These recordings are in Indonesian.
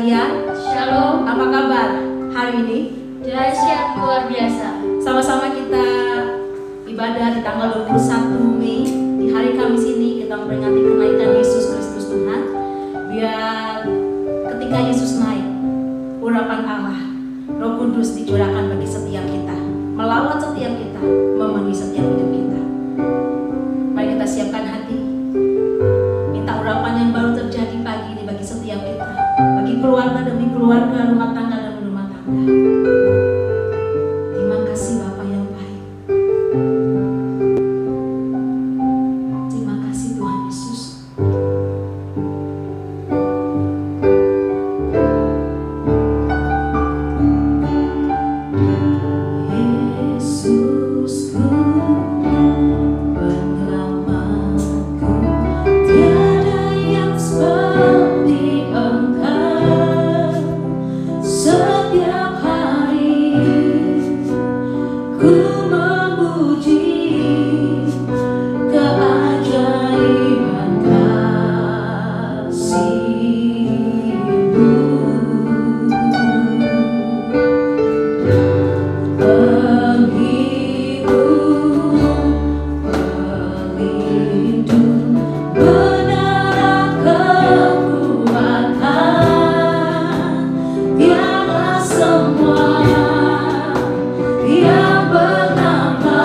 sekalian, Shalom, apa kabar hari ini? dahsyat luar biasa. Sama-sama kita ibadah di tanggal 21 Mei. Di hari Kamis ini kita memperingati kenaikan Yesus Kristus Tuhan. Biar ketika Yesus naik, urapan Allah, Roh Kudus dicurahkan bagi setiap kita, melawat setiap kita, memenuhi setiap hidup kita. Mari kita siapkan hati, minta urapan yang baru terjadi pagi ini bagi setiap kita, bagi keluarga demi keluarga, rumah tangga demi rumah tangga. Terima kasih Bapa yang baik. Terima kasih Tuhan Yesus. Yesusku, penyelamatku, tiada yang seperti Engkau. Setiap hari ku memuji keajaiban kasih-Mu. Penghibur, pelindung, benar kekuatan, tiada semua yang bernama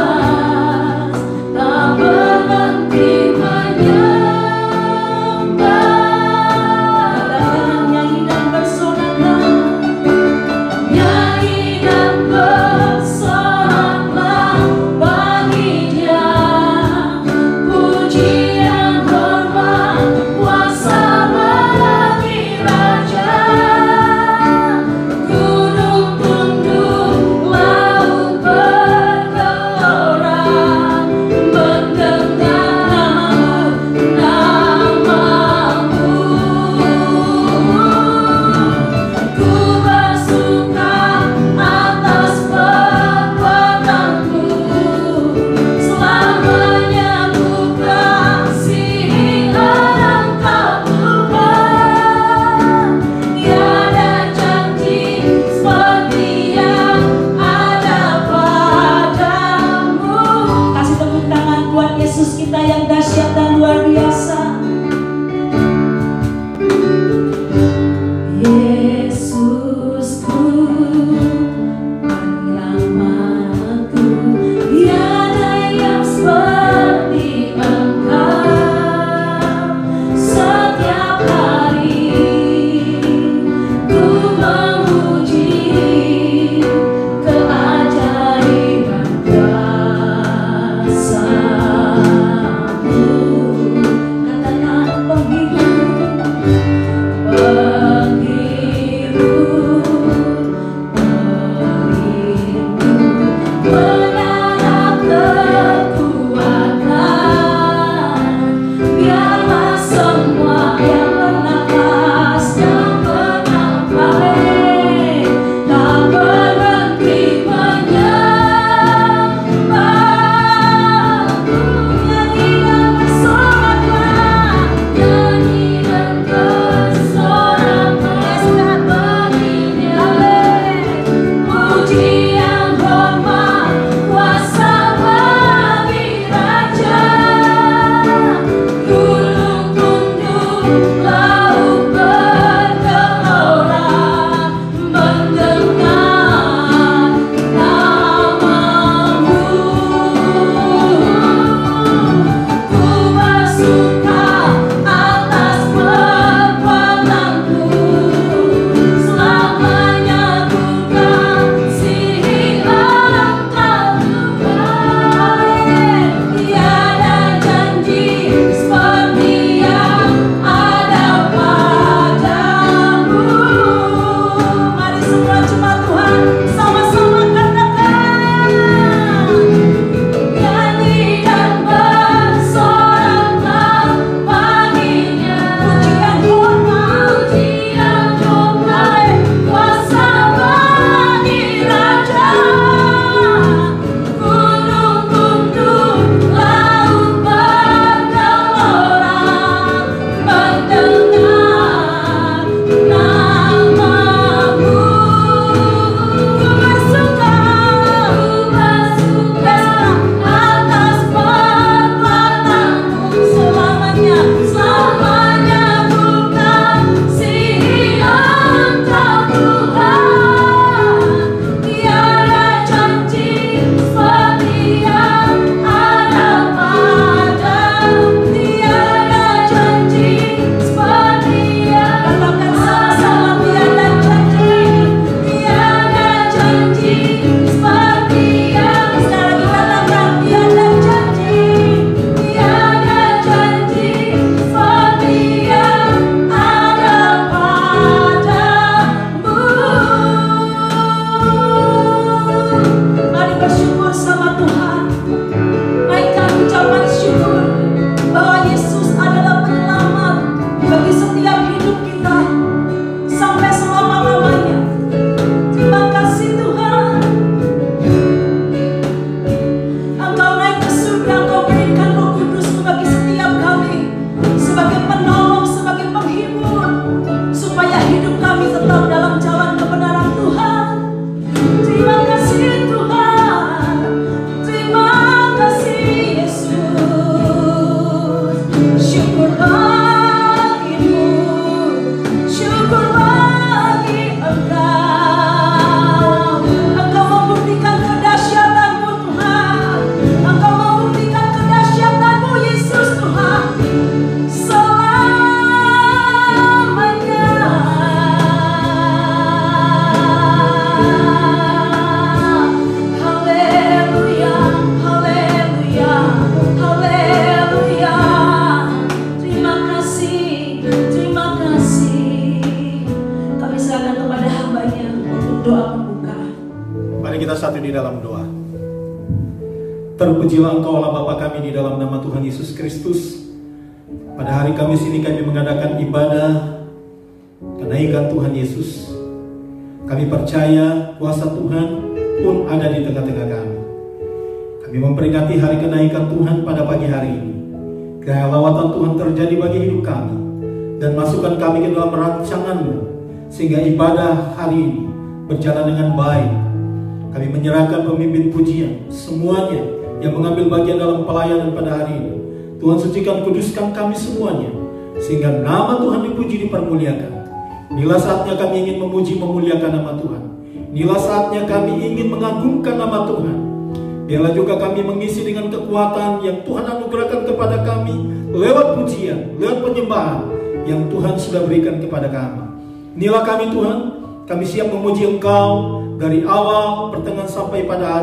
bersama Tuhan. Naikkan ucapan syukur bahwa Yesus adalah penyelamat bagi setiap hidup kita sampai selama-lamanya. Terima kasih Tuhan. Engkau naik ke surga, Engkau berikan Roh Kudus-Mu bagi setiap kami sebagai penolong, sebagai penghibur, supaya hidup kami tetap dalam jalan kebenaran Tuhan. Terima kasih Tuhan. Terima kasih Yesus. Syukur bagimu, syukur bagi Engkau. Engkau membuktikan kedahsyatan-Mu Tuhan. Engkau membuktikan kedahsyatan-Mu Yesus Tuhan. Selamanya. Haleluya, haleluya, haleluya. Terima kasih, terima kasih. Kami serahkan kepada hamba-Nya untuk doa pembuka. Mari kita satu di dalam doa. Terpujilah Engkau Allah Bapa kami di dalam nama Tuhan Yesus Kristus. Pada hari Kamis ini kami mengadakan ibadah kenaikan Tuhan Yesus. Kami percaya kuasa Tuhan pun ada di tengah-tengah kami. Kami memperingati hari kenaikan Tuhan pada pagi hari ini. Kiranya lawatan Tuhan terjadi bagi hidup kami dan masukkan kami ke dalam rancangan-Mu, sehingga ibadah hari ini berjalan dengan baik. Kami menyerahkan pemimpin pujian semuanya yang mengambil bagian dalam pelayanan pada hari ini. Tuhan sucikan, kuduskan kami semuanya, sehingga nama Tuhan dipuji, dipermuliakan. Inilah saatnya kami ingin memuji, memuliakan nama Tuhan. Inilah saatnya kami ingin mengagungkan nama Tuhan. Biarlah juga kami mengisi dengan kekuatan yang Tuhan anugerahkan kepada kami lewat pujian, lewat penyembahan yang Tuhan sudah berikan kepada kami. Inilah kami Tuhan, kami siap memuji Engkau dari awal, pertengahan sampai pada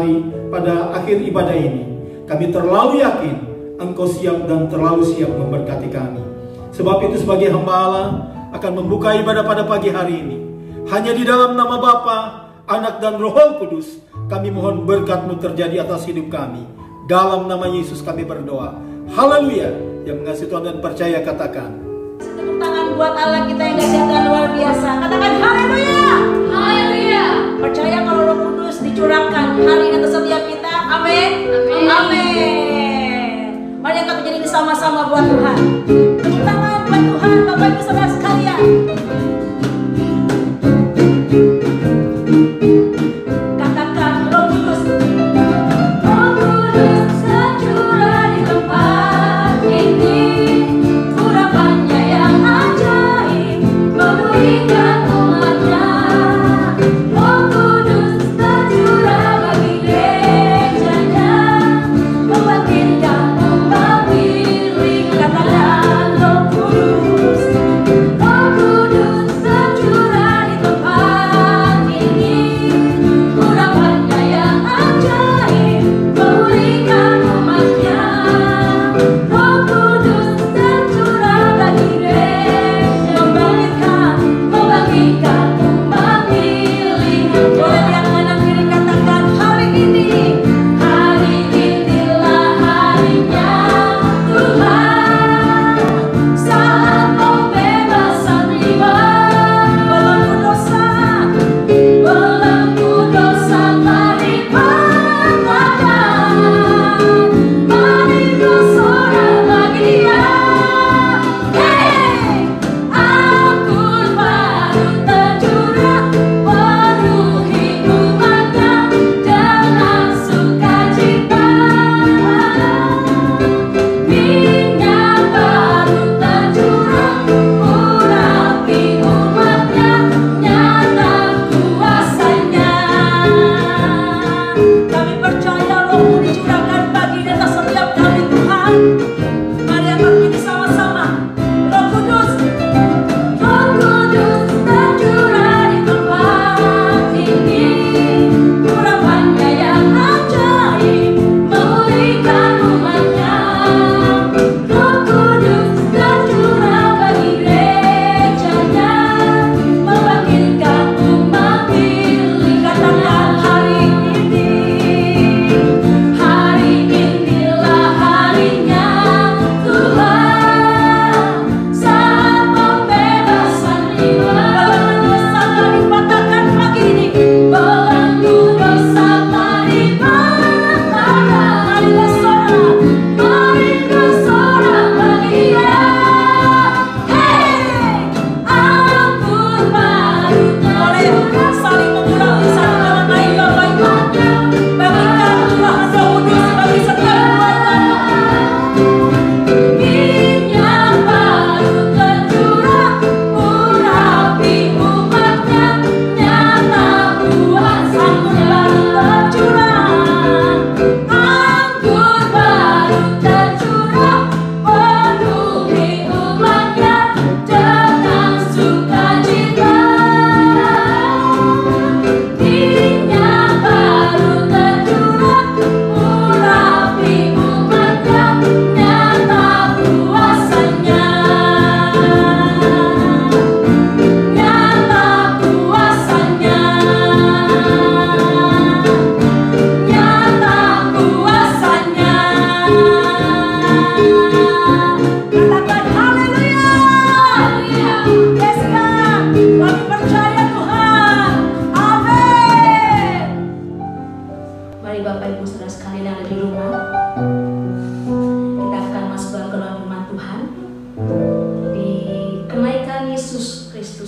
akhir ibadah ini. Kami terlalu yakin Engkau siap dan terlalu siap memberkati kami. Sebab itu sebagai hamba Allah akan membuka ibadah pada pagi hari ini. Hanya di dalam nama Bapa, Anak dan Roh Kudus, kami mohon berkat-Mu terjadi atas hidup kami. Dalam nama Yesus kami berdoa. Haleluya. Yang mengasihi Tuhan dan percaya katakan. Tepuk tangan buat Allah kita yang dahsyat dan luar biasa. Katakan haleluya. Haleluya. Percaya kalau Roh Kudus dicurahkan hari ini atas setiap kita. Amin. Amin. Amin. Mari kita menjadi bersama-sama buat Tuhan. Tepuk tangan buat Tuhan, Bapak Ibu Saudara sekalian. Katakan Roh Kudus. Roh Kudus tercurah di tempat ini. Urapannya yang ajaib menulikan umatnya. Roh Kudus tercurah bagi gerejanya, membangkitkan dan memilih. Katakan Roh Kudus.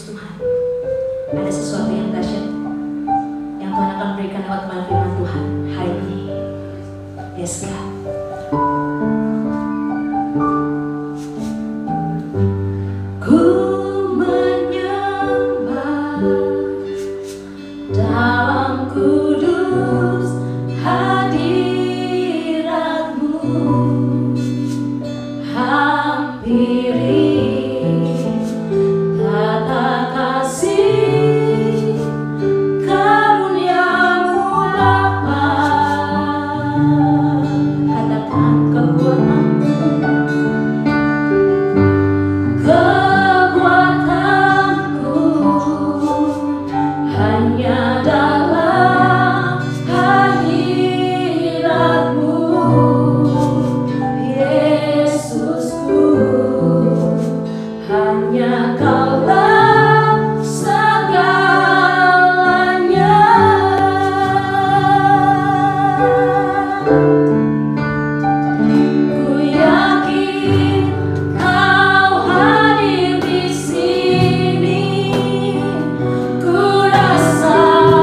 Kristus Tuhan, ada sesuatu yang dahsyat yang Tuhan akan berikan lewat firman Tuhan hari ini. Yes, God. Ku menyembah dalam kudus hadirat-Mu, hampiri tata kasih karunia-Mu Bapa. Katakan kekuatan-Mu, kekuatanku hanya dalam hadirat-Mu, Yesusku, hanya Kaulah segalanya. Ku yakin Kau hadir di sini, ku rasakan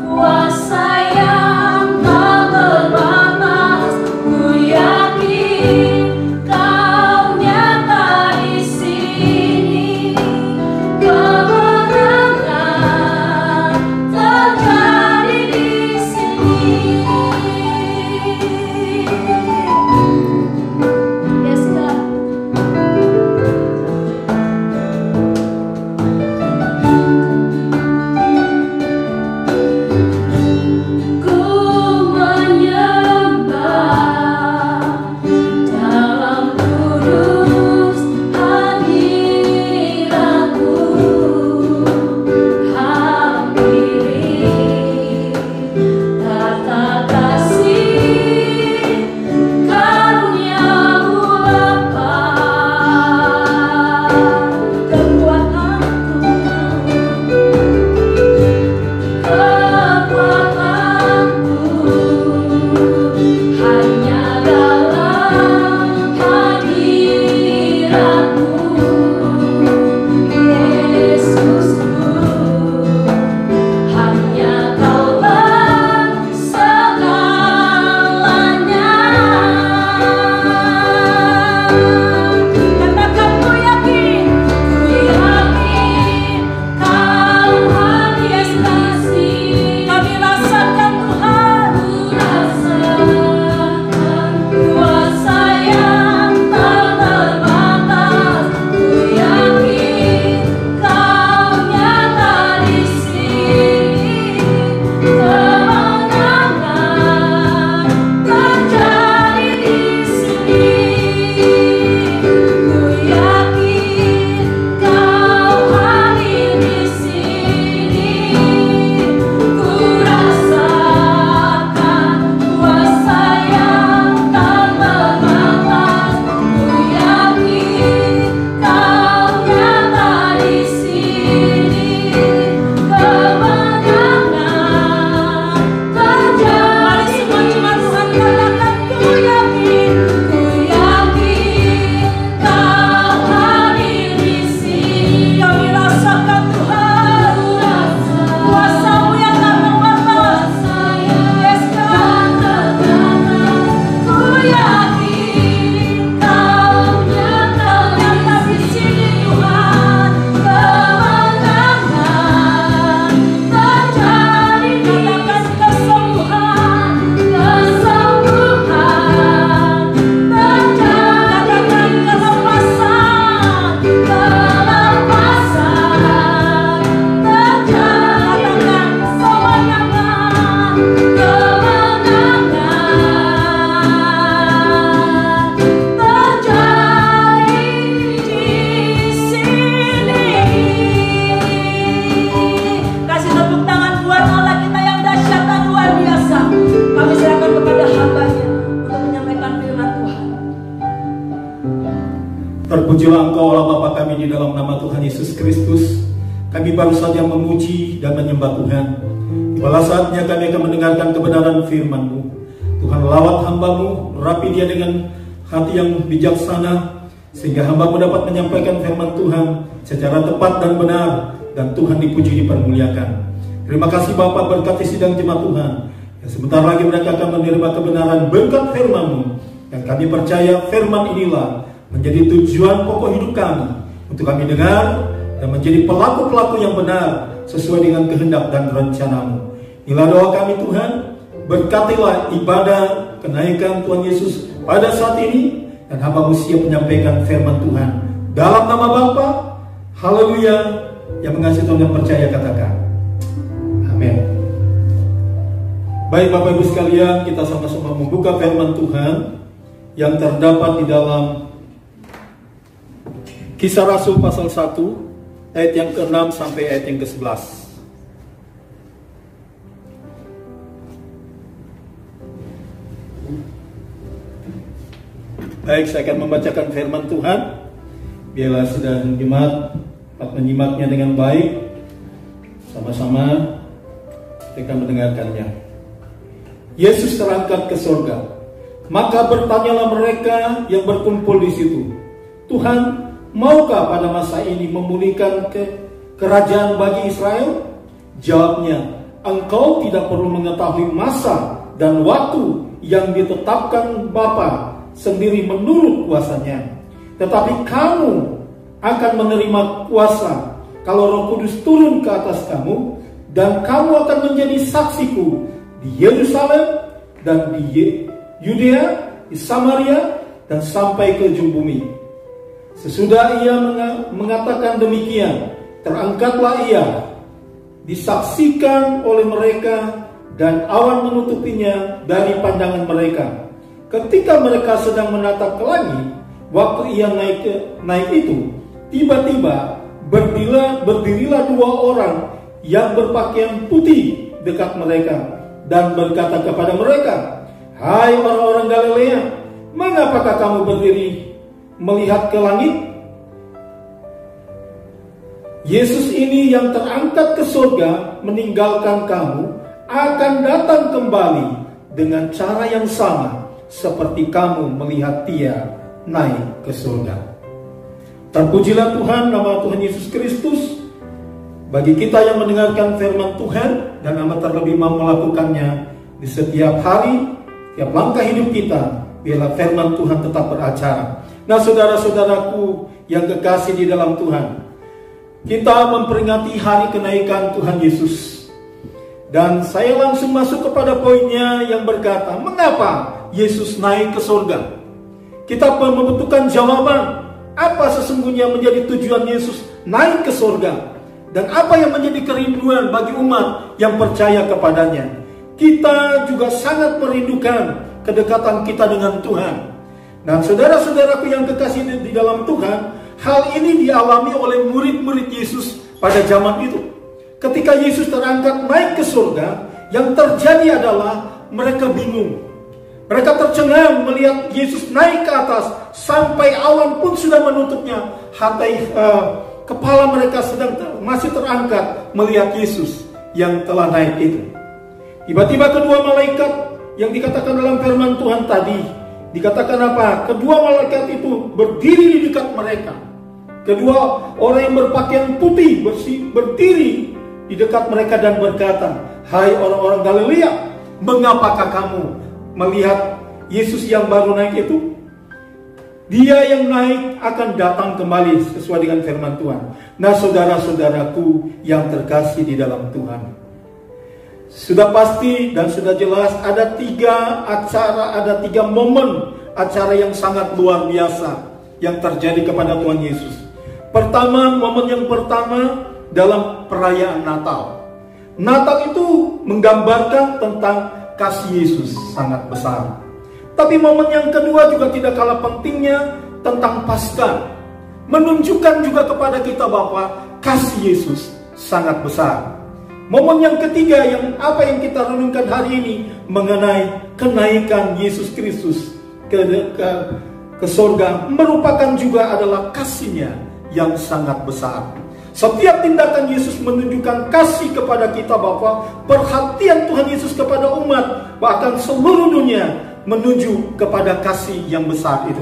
kuasa yang tak terbatas. Ku yakin Kau nyata di sini, kemenangan terjadi di sini. Yes, God. Ku menyembah dalam kudus hadirat-Mu, hampiri tata kasih karunia-Mu Bapa. Kekuatanku, hanya dalam hadirat-Mu, Yesusku, hanya Kaulah segalanya. Katakan ku yakin Kau hadir di sini. Kami rasakan Tuhan, rasakan kuasa yang tak terbatas. Ku yakin Kau nyata di sini, kemenangan terjadi di sini. Ku yakin Kau hadir di sini, ku rasakan kuasa yang tak terbatas. Ku yakin Kau nyata di sini, kemenangan terjadi di sini. Ku yakin Kau hadir di sini. Kami rasakan Tuhan, kuasa-Mu yang tak terbatas. Yes, God. Ku yakin Kau nyata di sini, Tuhan, kemenangan terjadi. Katakan kesembuhan, kesembuhan terjadi. Katakan kelepasan, kelepasan terjadi. Katakan kemenangan, kemenangan terjadi di sini. Kasih tepuk tangan buat Allah kita yang dahsyat dan luar biasa. Kami serahkan kepada hamba-Nya untuk menyampaikan firman Tuhan. Terpujilah Engkau Allah Bapa kami di dalam nama Tuhan Yesus Kristus. Kami baru saja memuji dan menyembah Tuhan. Tibalah saatnya kami akan mendengarkan kebenaran firman-Mu. Tuhan, lawat hamba-Mu, rapi dia dengan hati yang bijaksana, sehingga hamba dapat menyampaikan firman Tuhan secara tepat dan benar, dan Tuhan dipuji dipermuliakan. Terima kasih Bapa, berkati sidang jemaat Tuhan, dan sebentar lagi mereka akan menerima kebenaran berkat firman-Mu, dan kami percaya firman inilah menjadi tujuan pokok hidup kami, untuk kami dengar dan menjadi pelaku-pelaku yang benar sesuai dengan kehendak dan rencana-Mu. Inilah doa kami Tuhan, berkatilah ibadah kenaikan Tuhan Yesus pada saat ini, dan hamba-Mu siap menyampaikan firman Tuhan dalam nama Bapa. Haleluya. Yang mengasihi Tuhan dan percaya katakan amin. Baik Bapak Ibu sekalian, kita sama-sama membuka firman Tuhan yang terdapat di dalam Kisah Rasul pasal 1 ayat yang ke-6 sampai ayat yang ke-11. Baik, saya akan membacakan firman Tuhan. Biarlah sedang jemaat dapat menyimaknya dengan baik. Sama-sama kita mendengarkannya. Yesus terangkat ke surga. Maka bertanyalah mereka yang berkumpul di situ, Tuhan, maukah pada masa ini memulihkan kerajaan bagi Israel? Jawabnya, engkau tidak perlu mengetahui masa dan waktu yang ditetapkan Bapa sendiri menurut kuasanya. Tetapi kamu akan menerima kuasa kalau Roh Kudus turun ke atas kamu, dan kamu akan menjadi saksiku di Yerusalem dan di Yudea, di Samaria, dan sampai ke ujung bumi. Sesudah ia mengatakan demikian, terangkatlah ia, disaksikan oleh mereka, dan awan menutupinya dari pandangan mereka. Ketika mereka sedang menatap ke langit, waktu ia naik itu, tiba-tiba berdirilah dua orang yang berpakaian putih dekat mereka, dan berkata kepada mereka, hai orang-orang Galilea, mengapakah kamu berdiri melihat ke langit? Yesus ini yang terangkat ke surga meninggalkan kamu akan datang kembali dengan cara yang sama seperti kamu melihat Dia naik ke surga. Terpujilah Tuhan, nama Tuhan Yesus Kristus. Bagi kita yang mendengarkan firman Tuhan dan amat terlebih mau melakukannya di setiap hari, setiap langkah hidup kita, biarlah firman Tuhan tetap beracara. Nah, saudara-saudaraku yang kekasih di dalam Tuhan, kita memperingati hari kenaikan Tuhan Yesus. Dan saya langsung masuk kepada poinnya yang berkata, mengapa Yesus naik ke surga? Kita membutuhkan jawaban, apa sesungguhnya menjadi tujuan Yesus naik ke surga, dan apa yang menjadi kerinduan bagi umat yang percaya kepadanya. Kita juga sangat merindukan kedekatan kita dengan Tuhan. Nah, saudara-saudaraku yang kekasih di dalam Tuhan, hal ini dialami oleh murid-murid Yesus pada zaman itu. Ketika Yesus terangkat naik ke surga, yang terjadi adalah mereka bingung. Mereka tercengang melihat Yesus naik ke atas, sampai awan pun sudah menutupnya. Kepala mereka masih terangkat melihat Yesus yang telah naik itu. Tiba-tiba kedua malaikat yang dikatakan dalam firman Tuhan tadi, dikatakan apa? Kedua malaikat itu berdiri di dekat mereka. Kedua orang yang berpakaian putih berdiri di dekat mereka dan berkata, hai orang-orang Galilea, mengapakah kamu melihat Yesus yang baru naik itu? Dia yang naik akan datang kembali sesuai dengan firman Tuhan. Nah, saudara-saudaraku yang terkasih di dalam Tuhan, sudah pasti dan sudah jelas ada tiga momen acara yang sangat luar biasa yang terjadi kepada Tuhan Yesus. Momen yang pertama dalam perayaan Natal. Natal itu menggambarkan tentang kasih Yesus sangat besar. Tapi momen yang kedua juga tidak kalah pentingnya, tentang Paskah. Menunjukkan juga kepada kita bahwa kasih Yesus sangat besar. Momen yang ketiga yang kita renungkan hari ini mengenai kenaikan Yesus Kristus ke surga, merupakan juga adalah kasih-Nya yang sangat besar. Setiap tindakan Yesus menunjukkan kasih kepada kita, bahwa perhatian Tuhan Yesus kepada umat, bahkan seluruh dunia, menuju kepada kasih yang besar itu.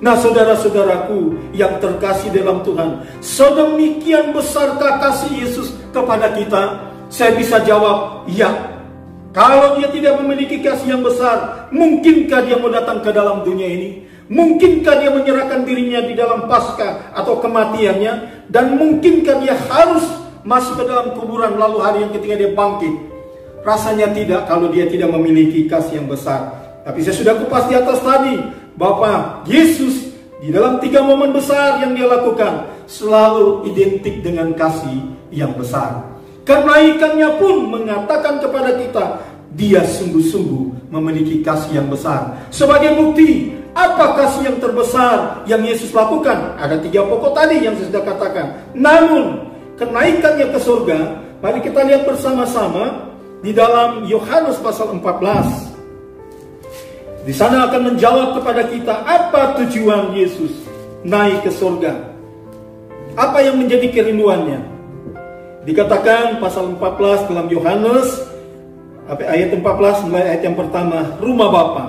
Nah saudara-saudaraku yang terkasih dalam Tuhan, sedemikian besarkah kasih Yesus kepada kita? Saya bisa jawab, ya. Kalau dia tidak memiliki kasih yang besar, mungkinkah dia mau datang ke dalam dunia ini? Mungkinkah dia menyerahkan dirinya di dalam Paskah atau kematiannya? Dan mungkinkah dia harus masuk ke dalam kuburan lalu hari yang ketika dia bangkit? Rasanya tidak kalau dia tidak memiliki kasih yang besar. Tapi saya sudah kupas di atas tadi, Bapa Yesus di dalam 3 momen besar yang dia lakukan selalu identik dengan kasih yang besar. Kenaikannya pun mengatakan kepada kita, dia sungguh-sungguh memiliki kasih yang besar. Sebagai bukti, apa kasih yang terbesar yang Yesus lakukan? Ada 3 pokok tadi yang saya sudah katakan. Namun, kenaikannya ke surga, mari kita lihat bersama-sama di dalam Yohanes pasal 14. Di sana akan menjawab kepada kita apa tujuan Yesus naik ke surga. Apa yang menjadi kerinduannya? Dikatakan pasal 14 dalam Yohanes ayat 14 mulai ayat yang pertama, rumah Bapa.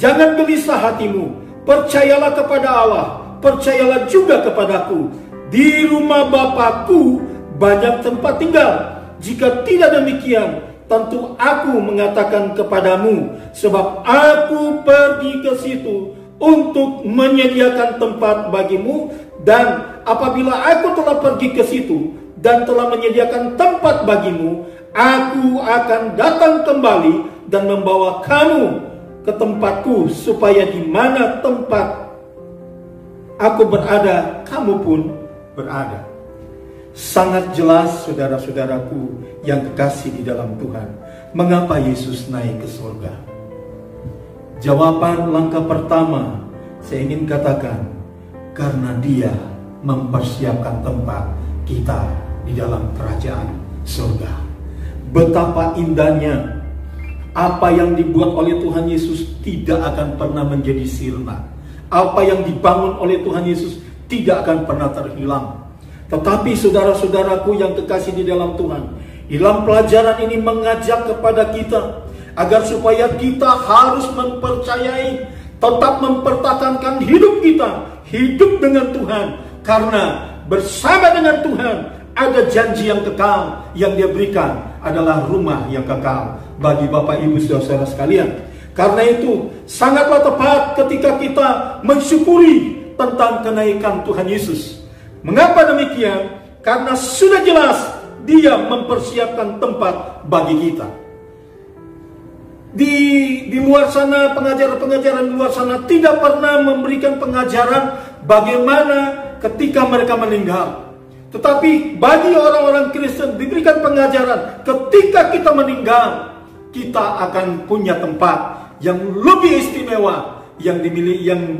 Jangan gelisah hatimu, percayalah kepada Allah, percayalah juga kepadaku. Di rumah Bapakku banyak tempat tinggal. Jika tidak demikian, tentu aku mengatakan kepadamu, sebab aku pergi ke situ untuk menyediakan tempat bagimu, dan apabila aku telah pergi ke situ dan telah menyediakan tempat bagimu, aku akan datang kembali dan membawa kamu ke tempatku, supaya di mana tempat aku berada, kamu pun berada. Sangat jelas saudara-saudaraku yang kekasih di dalam Tuhan, mengapa Yesus naik ke surga? Jawaban langkah pertama saya ingin katakan, karena dia mempersiapkan tempat kita di dalam kerajaan surga. Betapa indahnya apa yang dibuat oleh Tuhan Yesus tidak akan pernah menjadi sirna. Apa yang dibangun oleh Tuhan Yesus tidak akan pernah terhilang. Tetapi saudara-saudaraku yang kekasih di dalam Tuhan, dalam pelajaran ini mengajak kepada kita agar supaya kita harus mempercayai, tetap mempertahankan hidup kita, hidup dengan Tuhan. Karena bersama dengan Tuhan ada janji yang kekal yang dia berikan, adalah rumah yang kekal bagi Bapak Ibu saudara sekalian. Karena itu sangatlah tepat ketika kita mensyukuri tentang kenaikan Tuhan Yesus. Mengapa demikian? Karena sudah jelas dia mempersiapkan tempat bagi kita. Di luar sana, pengajaran-pengajaran di luar sana tidak pernah memberikan pengajaran bagaimana ketika mereka meninggal. Tetapi bagi orang-orang Kristen diberikan pengajaran ketika kita meninggal, kita akan punya tempat yang lebih istimewa yang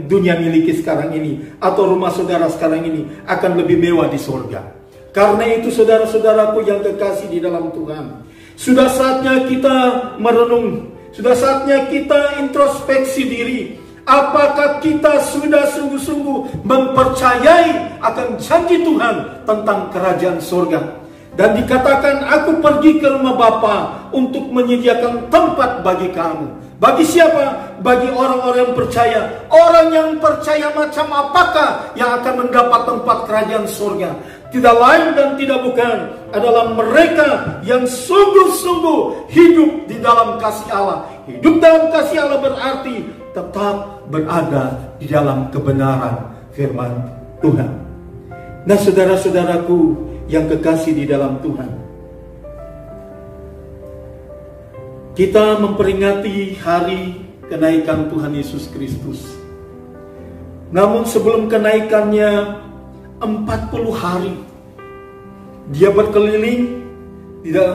dunia miliki sekarang ini, atau rumah saudara sekarang ini akan lebih mewah di surga. Karena itu saudara-saudaraku yang kekasih di dalam Tuhan, sudah saatnya kita merenung, sudah saatnya kita introspeksi diri. Apakah kita sudah sungguh-sungguh mempercayai akan janji Tuhan tentang kerajaan surga? Dan dikatakan, aku pergi ke rumah Bapa untuk menyediakan tempat bagi kamu. Bagi siapa? Bagi orang-orang yang percaya. Orang yang percaya macam apakah yang akan mendapat tempat kerajaan surga? Tidak lain dan tidak bukan adalah mereka yang sungguh-sungguh hidup di dalam kasih Allah. Hidup dalam kasih Allah berarti tetap berada di dalam kebenaran firman Tuhan. Nah saudara-saudaraku yang kekasih di dalam Tuhan, kita memperingati hari kenaikan Tuhan Yesus Kristus. Namun sebelum kenaikannya 40 hari dia berkeliling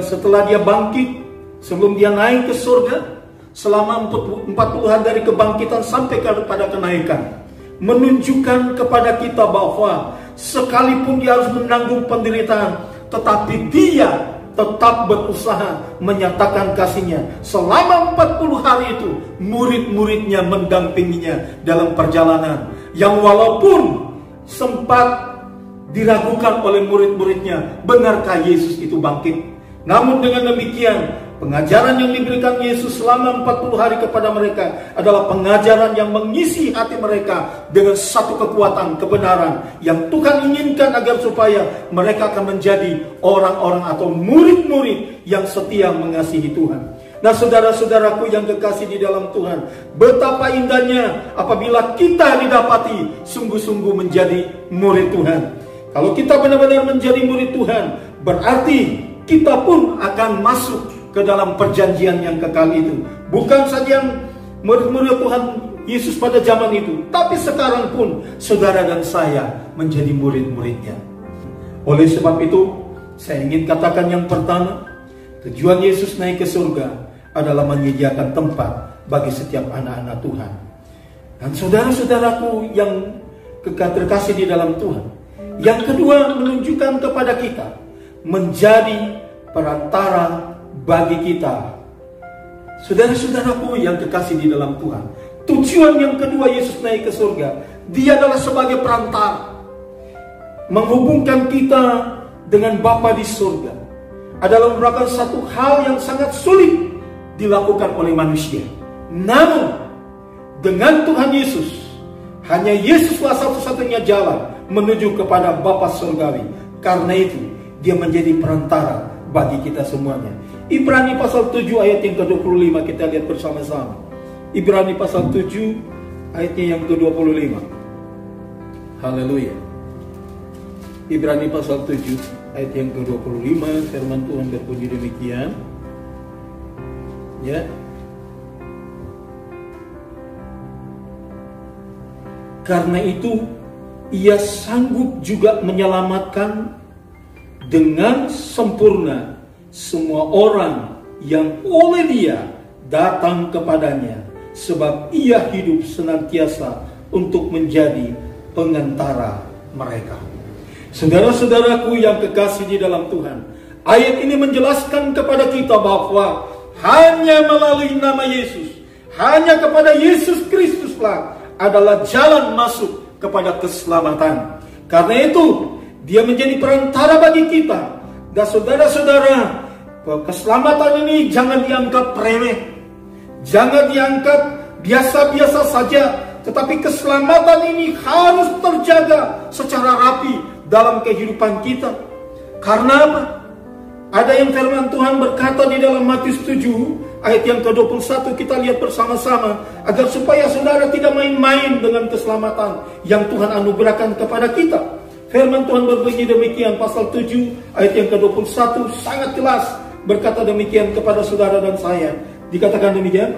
setelah dia bangkit, sebelum dia naik ke surga, selama 40 hari dari kebangkitan sampai kepada kenaikan, menunjukkan kepada kita bahwa sekalipun dia harus menanggung penderitaan, tetapi dia tetap berusaha menyatakan kasihnya. Selama 40 hari itu murid-muridnya mendampinginya dalam perjalanan yang walaupun sempat diragukan oleh murid-muridnya, benarkah Yesus itu bangkit? Namun dengan demikian Pengajaran yang diberikan Yesus selama 40 hari kepada mereka adalah pengajaran yang mengisi hati mereka dengan satu kekuatan kebenaran yang Tuhan inginkan agar supaya mereka akan menjadi orang-orang atau murid-murid yang setia mengasihi Tuhan. Nah, saudara-saudaraku yang kekasih di dalam Tuhan, betapa indahnya apabila kita didapati sungguh-sungguh menjadi murid Tuhan. Kalau kita benar-benar menjadi murid Tuhan, berarti kita pun akan masuk ke dalam perjanjian yang kekal itu. Bukan saja yang murid-murid Tuhan Yesus pada zaman itu, tapi sekarang pun saudara dan saya menjadi murid-muridnya. Oleh sebab itu, saya ingin katakan yang pertama, tujuan Yesus naik ke surga adalah menyediakan tempat bagi setiap anak-anak Tuhan. Dan saudara-saudaraku yang terkasih di dalam Tuhan, yang kedua menunjukkan kepada kita menjadi perantara bagi kita. Saudara-saudaraku yang kekasih di dalam Tuhan, tujuan yang kedua Yesus naik ke surga, dia adalah sebagai perantara menghubungkan kita dengan Bapa di surga. Adalah merupakan satu hal yang sangat sulit dilakukan oleh manusia. Namun dengan Tuhan Yesus, hanya Yesuslah satu-satunya jalan menuju kepada Bapa surgawi. Karena itu dia menjadi perantara bagi kita semuanya. Ibrani pasal 7 ayat yang ke-25 kita lihat bersama-sama. Ibrani pasal 7 ayatnya yang ke-25. Haleluya. Ibrani pasal 7 ayat yang ke-25, firman Tuhan berbunyi demikian. Ya. Karena itu ia sanggup juga menyelamatkan dengan sempurna semua orang yang oleh dia datang kepadanya, sebab ia hidup senantiasa untuk menjadi pengantara mereka. Saudara-saudaraku yang kekasih di dalam Tuhan, ayat ini menjelaskan kepada kita bahwa hanya melalui nama Yesus, hanya kepada Yesus Kristuslah adalah jalan masuk kepada keselamatan. Karena itu dia menjadi perantara bagi kita. Dan saudara-saudara, keselamatan ini jangan dianggap remeh, jangan dianggap biasa-biasa saja. Tetapi keselamatan ini harus terjaga secara rapi dalam kehidupan kita. Karena apa? Ada yang firman Tuhan berkata di dalam Matius 7 ayat yang ke-21, kita lihat bersama-sama, agar supaya saudara tidak main-main dengan keselamatan yang Tuhan anugerahkan kepada kita. Firman Tuhan berbunyi demikian, pasal 7 ayat yang ke-21 sangat jelas berkata demikian kepada saudara dan saya. Dikatakan demikian,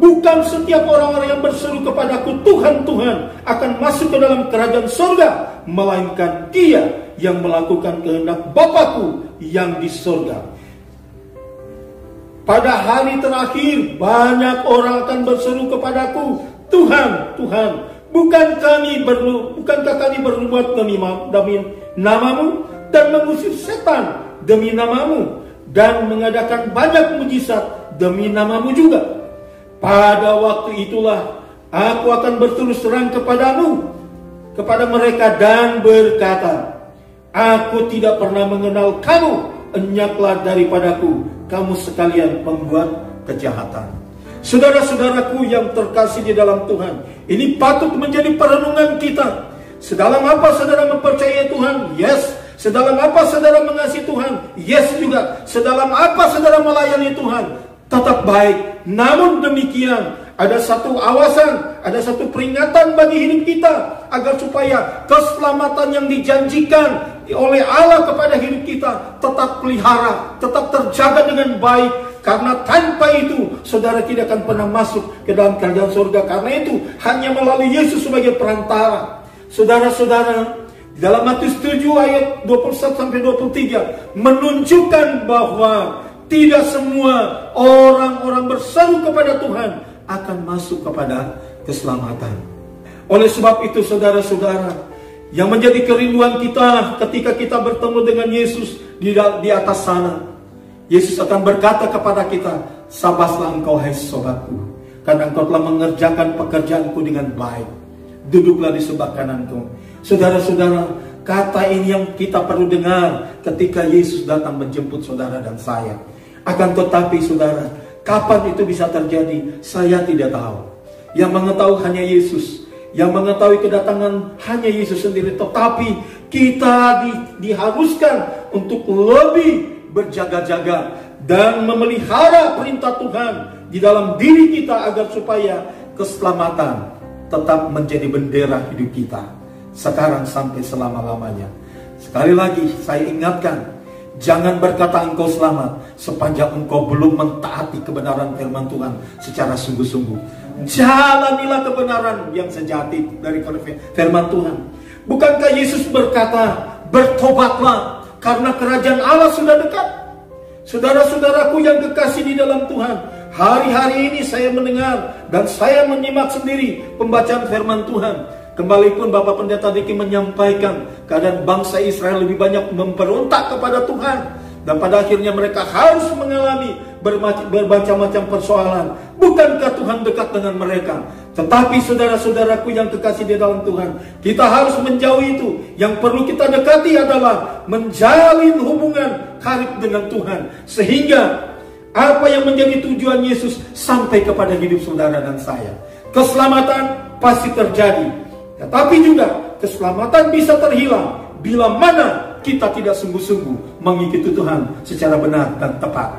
bukan setiap orang-orang yang berseru kepadaku Tuhan, Tuhan akan masuk ke dalam kerajaan surga, melainkan dia yang melakukan kehendak Bapakku yang di surga. Pada hari terakhir banyak orang akan berseru kepadaku, Tuhan, Tuhan, bukankah kami berbuat demi namamu dan mengusir setan demi namamu dan mengadakan banyak mujizat demi namamu juga? Pada waktu itulah aku akan berterus terang kepada mereka dan berkata, aku tidak pernah mengenal kamu, enyaplah daripadaku kamu sekalian pembuat kejahatan. Saudara-saudaraku yang terkasih di dalam Tuhan, ini patut menjadi perenungan kita. Sedalam apa saudara mempercayai Tuhan? Yes. Sedalam apa saudara mengasihi Tuhan? Yes juga. Sedalam apa saudara melayani Tuhan? Tetap baik. Namun demikian, ada satu awasan, ada satu peringatan bagi hidup kita, agar supaya keselamatan yang dijanjikan oleh Allah kepada hidup kita tetap pelihara, tetap terjaga dengan baik. Karena tanpa itu saudara tidak akan pernah masuk ke dalam kerajaan surga. Karena itu hanya melalui Yesus sebagai perantara. Saudara-saudara, dalam Matius 7 ayat 21-23 menunjukkan bahwa tidak semua orang-orang berseru kepada Tuhan akan masuk kepada keselamatan. Oleh sebab itu saudara-saudara, yang menjadi kerinduan kita ketika kita bertemu dengan Yesus di atas sana, Yesus akan berkata kepada kita, sabaslah engkau hai sobatku, karena engkau telah mengerjakan pekerjaanku dengan baik. Duduklah di sebelah kananku. Saudara-saudara, kata ini yang kita perlu dengar ketika Yesus datang menjemput saudara dan saya. Akan tetapi saudara, kapan itu bisa terjadi? Saya tidak tahu. Yang mengetahui hanya Yesus. Yang mengetahui kedatangan hanya Yesus sendiri. Tetapi kita diharuskan untuk lebih berjaga-jaga dan memelihara perintah Tuhan di dalam diri kita, agar supaya keselamatan tetap menjadi bendera hidup kita sekarang sampai selama-lamanya. Sekali lagi saya ingatkan, jangan berkata engkau selamat sepanjang engkau belum mentaati kebenaran firman Tuhan secara sungguh-sungguh. Jalanilah kebenaran yang sejati dari firman Tuhan. Bukankah Yesus berkata, bertobatlah karena kerajaan Allah sudah dekat? Saudara-saudaraku yang kekasih di dalam Tuhan, hari-hari ini saya mendengar dan saya menyimak sendiri pembacaan firman Tuhan. Kembali pun Bapak Pendeta Diki menyampaikan keadaan bangsa Israel lebih banyak memberontak kepada Tuhan. Dan pada akhirnya mereka harus mengalami bermacam-macam persoalan. Bukankah Tuhan dekat dengan mereka? Tetapi saudara-saudaraku yang kekasih di dalam Tuhan, kita harus menjauhi itu. Yang perlu kita dekati adalah menjalin hubungan karib dengan Tuhan, sehingga apa yang menjadi tujuan Yesus sampai kepada hidup saudara dan saya. Keselamatan pasti terjadi, tetapi juga keselamatan bisa terhilang bila mana kita tidak sungguh-sungguh mengikuti Tuhan secara benar dan tepat.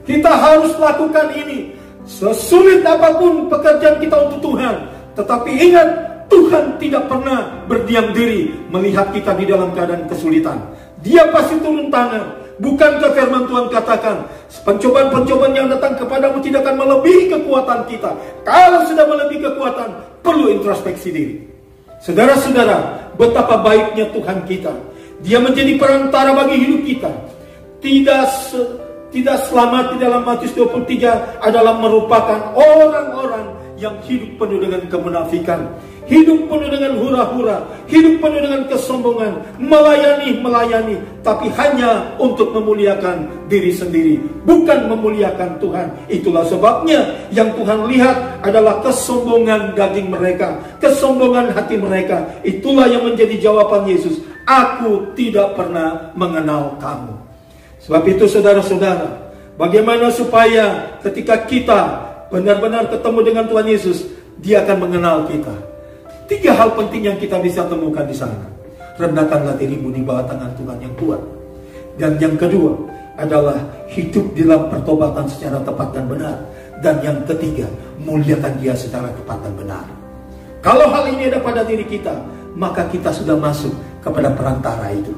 Kita harus lakukan ini sesulit apapun pekerjaan kita untuk Tuhan. Tetapi ingat, Tuhan tidak pernah berdiam diri melihat kita di dalam keadaan kesulitan. Dia pasti turun tangan. Bukankah firman Tuhan katakan, pencobaan-pencobaan yang datang kepadamu tidak akan melebihi kekuatan kita. Kalau sudah melebihi kekuatan, perlu introspeksi diri. Saudara-saudara, betapa baiknya Tuhan kita. Dia menjadi perantara bagi hidup kita. Tidak selamat di dalam Matius 23 adalah merupakan orang-orang yang hidup penuh dengan kemunafikan, hidup penuh dengan hura-hura, hidup penuh dengan kesombongan, melayani, tapi hanya untuk memuliakan diri sendiri, bukan memuliakan Tuhan. Itulah sebabnya yang Tuhan lihat adalah kesombongan daging mereka, kesombongan hati mereka. Itulah yang menjadi jawaban Yesus. Aku tidak pernah mengenal kamu. Sebab itu saudara-saudara, bagaimana supaya ketika kita benar-benar ketemu dengan Tuhan Yesus, Dia akan mengenal kita. 3 hal penting yang kita bisa temukan di sana. Rendahkanlah dirimu di bawah tangan Tuhan yang kuat. Dan yang kedua adalah hidup dalam pertobatan secara tepat dan benar. Dan yang ketiga, muliakan Dia secara tepat dan benar. Kalau hal ini ada pada diri kita, maka kita sudah masuk kepada perantara itu.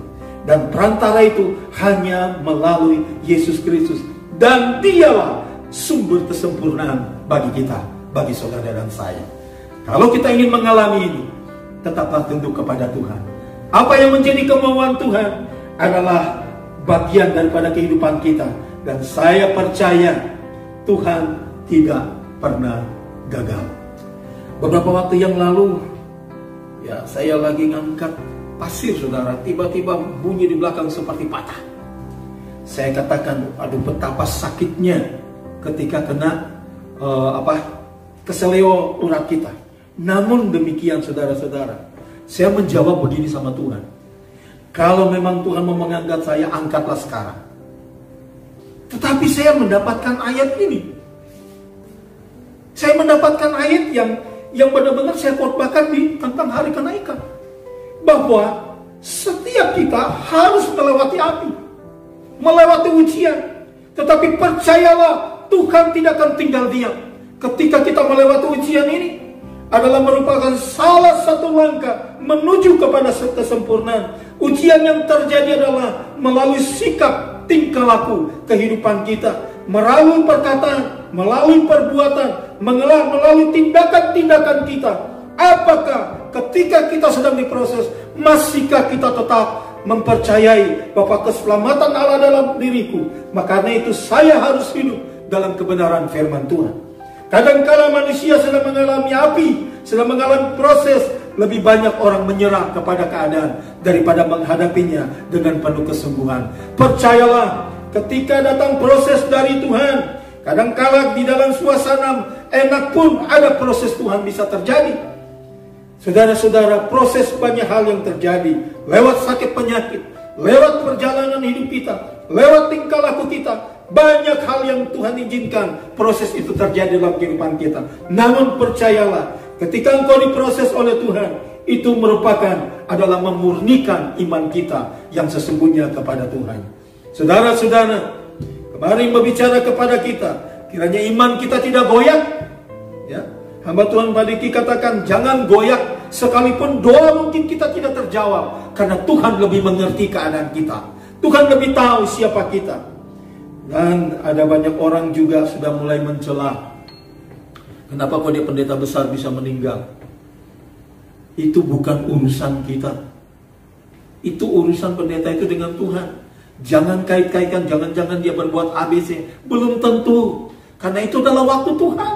Dan perantara itu hanya melalui Yesus Kristus. Dan Dialah sumber kesempurnaan bagi kita, bagi saudara dan saya. Kalau kita ingin mengalami ini, tetaplah tunduk kepada Tuhan. Apa yang menjadi kemauan Tuhan adalah bagian daripada kehidupan kita. Dan saya percaya Tuhan tidak pernah gagal. Beberapa waktu yang lalu, saya lagi ngangkat pasir, saudara. Tiba-tiba bunyi di belakang seperti patah. Saya katakan, aduh betapa sakitnya ketika kena keseleo urat kita. Namun demikian saudara-saudara, saya menjawab begini sama Tuhan. Kalau memang Tuhan mau mengangkat saya, angkatlah sekarang. Tetapi saya mendapatkan ayat ini. Saya mendapatkan ayat yang benar-benar saya khotbahkan tentang hari kenaikan. Bahwa setiap kita harus melewati api, melewati ujian. Tetapi percayalah, Tuhan tidak akan tinggal diam. Ketika kita melewati ujian ini, adalah merupakan salah satu langkah menuju kepada kesempurnaan. Ujian yang terjadi adalah melalui sikap, tingkah laku kehidupan kita, melalui perkataan, melalui perbuatan, melalui tindakan-tindakan kita. Apakah ketika kita sedang diproses, masihkah kita tetap mempercayai bahwa keselamatan Allah dalam diriku? Makanya itu saya harus hidup dalam kebenaran firman Tuhan. Kadang-kala manusia sedang mengalami api, sedang mengalami proses, lebih banyak orang menyerah kepada keadaan daripada menghadapinya dengan penuh kesungguhan. Percayalah, ketika datang proses dari Tuhan, kadang-kala di dalam suasana enak pun ada proses Tuhan bisa terjadi. Saudara-saudara, proses banyak hal yang terjadi. Lewat sakit penyakit, lewat perjalanan hidup kita, lewat tingkah laku kita, Banyak hal yang Tuhan izinkan proses itu terjadi dalam kehidupan kita. Namun percayalah, ketika engkau diproses oleh Tuhan, itu merupakan adalah memurnikan iman kita yang sesungguhnya kepada Tuhan. Saudara-saudara, kemarin berbicara kepada kita, kiranya iman kita tidak goyah. Ya, hamba Tuhan Padiki katakan jangan goyah, sekalipun doa mungkin kita tidak terjawab, karena Tuhan lebih mengerti keadaan kita. Tuhan lebih tahu siapa kita. Dan ada banyak orang juga sudah mulai mencela, kenapa kok dia pendeta besar bisa meninggal? Itu bukan urusan kita. Itu urusan pendeta itu dengan Tuhan. Jangan kait-kaitkan, jangan-jangan dia berbuat ABC. Belum tentu, karena itu adalah waktu Tuhan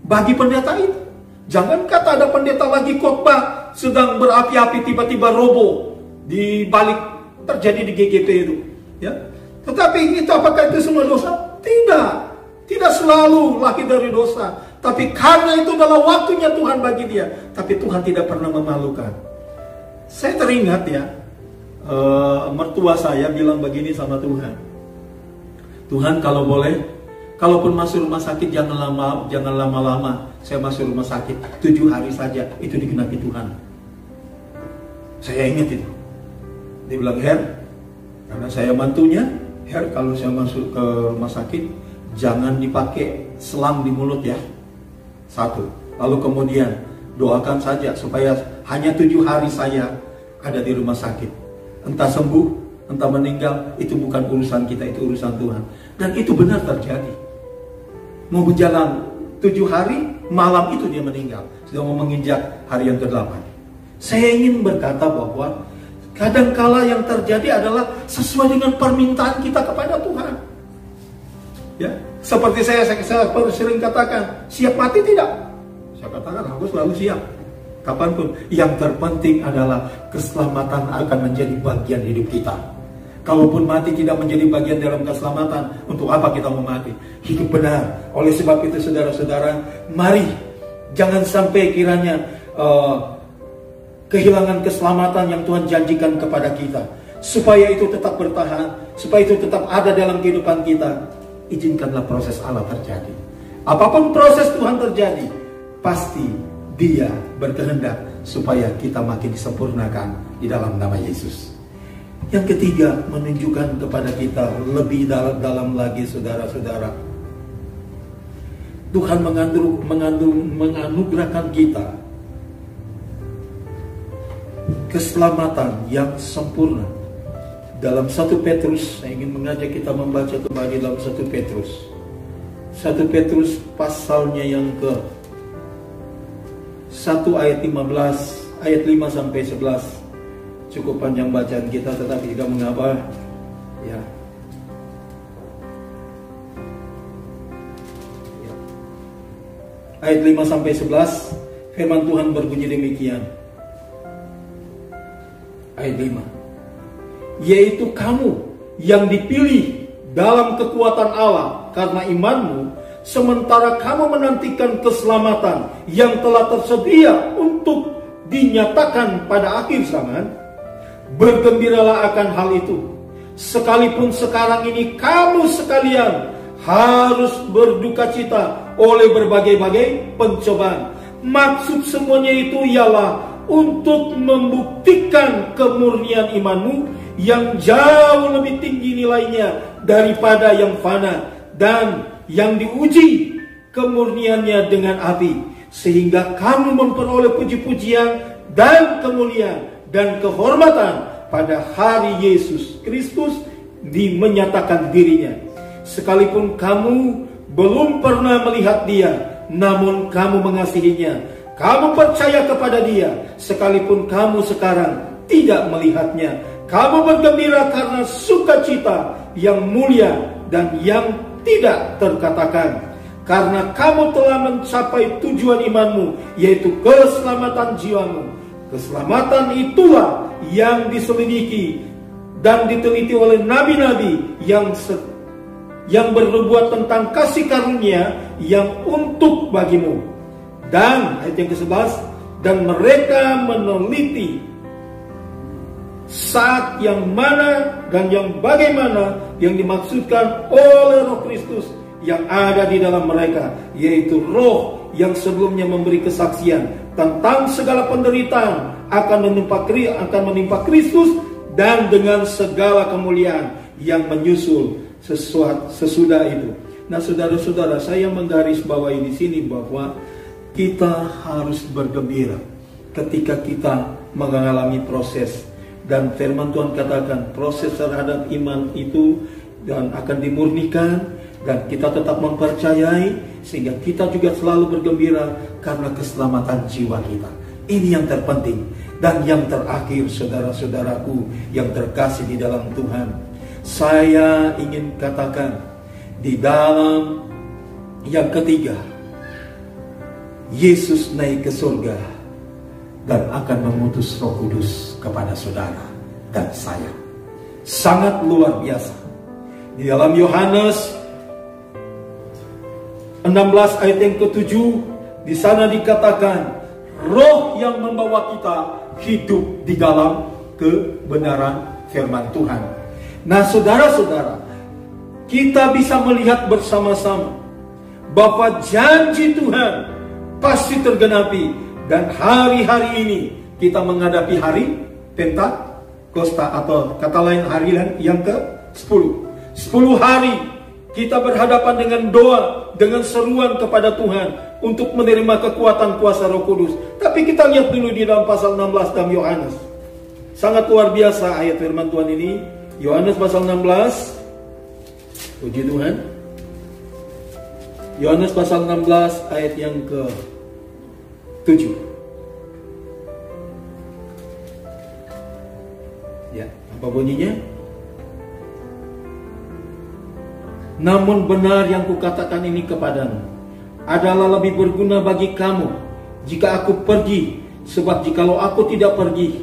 bagi pendeta itu. Jangan kata ada pendeta lagi khotbah sedang berapi-api, tiba-tiba roboh di balik terjadi di GGP itu, ya. Tetapi itu apakah itu semua dosa? Tidak. Tidak selalu lahir dari dosa. Tapi karena itu adalah waktunya Tuhan bagi dia. Tapi Tuhan tidak pernah memalukan. Saya teringat ya, mertua saya bilang begini sama Tuhan. Tuhan, kalau boleh, kalaupun masuk rumah sakit jangan lama-lama. Saya masuk rumah sakit 7 hari saja, itu dikenapi Tuhan. Saya ingat itu. Dia bilang, Her, karena saya mantunya, Her, kalau saya masuk ke rumah sakit, jangan dipakai selang di mulut ya. 1. Lalu kemudian doakan saja supaya hanya 7 hari saya ada di rumah sakit. Entah sembuh, entah meninggal, itu bukan urusan kita, itu urusan Tuhan. Dan itu benar terjadi. Mau berjalan 7 hari, malam itu dia meninggal. Sudah mau menginjak hari yang ke-8. Saya ingin berkata bahwa kadangkala yang terjadi adalah sesuai dengan permintaan kita kepada Tuhan. Ya, seperti saya sering katakan, siap mati tidak? Saya katakan aku selalu siap, kapanpun. Yang terpenting adalah keselamatan akan menjadi bagian hidup kita. Kalaupun mati tidak menjadi bagian dalam keselamatan, untuk apa kita mau mati? Hidup benar. Oleh sebab itu saudara-saudara, mari jangan sampai kiranya kehilangan keselamatan yang Tuhan janjikan kepada kita. Supaya itu tetap bertahan, supaya itu tetap ada dalam kehidupan kita, izinkanlah proses Allah terjadi. Apapun proses Tuhan terjadi, pasti Dia berkehendak supaya kita makin disempurnakan di dalam nama Yesus. Yang ketiga, menunjukkan kepada kita lebih dalam lagi saudara-saudara. Tuhan menganugerahkan kita keselamatan yang sempurna. Dalam 1 Petrus, saya ingin mengajak kita membaca kembali dalam 1 Petrus. 1 Petrus pasalnya yang ke 1 ayat 15, ayat 5 sampai 11. Cukup panjang bacaan kita, tetapi tidak mengapa. Ya. Ayat 5 sampai 11, firman Tuhan berbunyi demikian. Ayat 5. Yaitu kamu yang dipilih dalam kekuatan Allah karena imanmu, sementara kamu menantikan keselamatan yang telah tersedia untuk dinyatakan pada akhir zaman. Bergembiralah akan hal itu, sekalipun sekarang ini kamu sekalian harus berduka cita oleh berbagai-bagai pencobaan. Maksud semuanya itu ialah untuk membuktikan kemurnian imanmu yang jauh lebih tinggi nilainya daripada yang fana dan yang diuji kemurniannya dengan api, sehingga kamu memperoleh puji-pujian dan kemuliaan dan kehormatan pada hari Yesus Kristus dimenyatakan dirinya. Sekalipun kamu belum pernah melihat Dia, namun kamu mengasihinya, kamu percaya kepada Dia, sekalipun kamu sekarang tidak melihatnya. Kamu bergembira karena sukacita yang mulia dan yang tidak terkatakan, karena kamu telah mencapai tujuan imanmu, yaitu keselamatan jiwamu. Keselamatan itulah yang diselidiki dan diteliti oleh nabi-nabi yang bernubuat tentang kasih karunia yang untuk bagimu. Dan ayat yang ke-11, dan mereka meneliti saat yang mana dan yang bagaimana yang dimaksudkan oleh Roh Kristus yang ada di dalam mereka, yaitu roh yang sebelumnya memberi kesaksian tentang segala penderitaan akan menimpa Kristus dan dengan segala kemuliaan yang menyusul sesudah itu. Nah, saudara-saudara, saya menggarisbawahi di sini bahwa kita harus bergembira ketika kita mengalami proses. Dan firman Tuhan katakan proses terhadap iman itu dan akan dimurnikan, dan kita tetap mempercayai sehingga kita juga selalu bergembira karena keselamatan jiwa kita. Ini yang terpenting. Dan yang terakhir, saudara-saudaraku yang terkasih di dalam Tuhan, saya ingin katakan di dalam yang ketiga, Yesus naik ke surga dan akan mengutus Roh Kudus kepada saudara dan saya. Sangat luar biasa. Di dalam Yohanes 16 ayat yang ke-7, di sana dikatakan roh yang membawa kita hidup di dalam kebenaran firman Tuhan. Nah, saudara-saudara, kita bisa melihat bersama-sama bahwa janji Tuhan pasti tergenapi, dan hari-hari ini kita menghadapi hari Pentakosta, atau kata lain hari yang ke-10. 10 hari kita berhadapan dengan doa, dengan seruan kepada Tuhan untuk menerima kekuatan kuasa Roh Kudus. Tapi kita lihat dulu di dalam pasal 16 dalam Yohanes. Sangat luar biasa ayat firman Tuhan ini. Yohanes pasal 16. Puji Tuhan. Yohanes pasal 16 ayat yang ke-7. Ya, apa bunyinya? Namun benar yang kukatakan ini kepadamu adalah lebih berguna bagi kamu jika aku pergi. Sebab jikalau aku tidak pergi,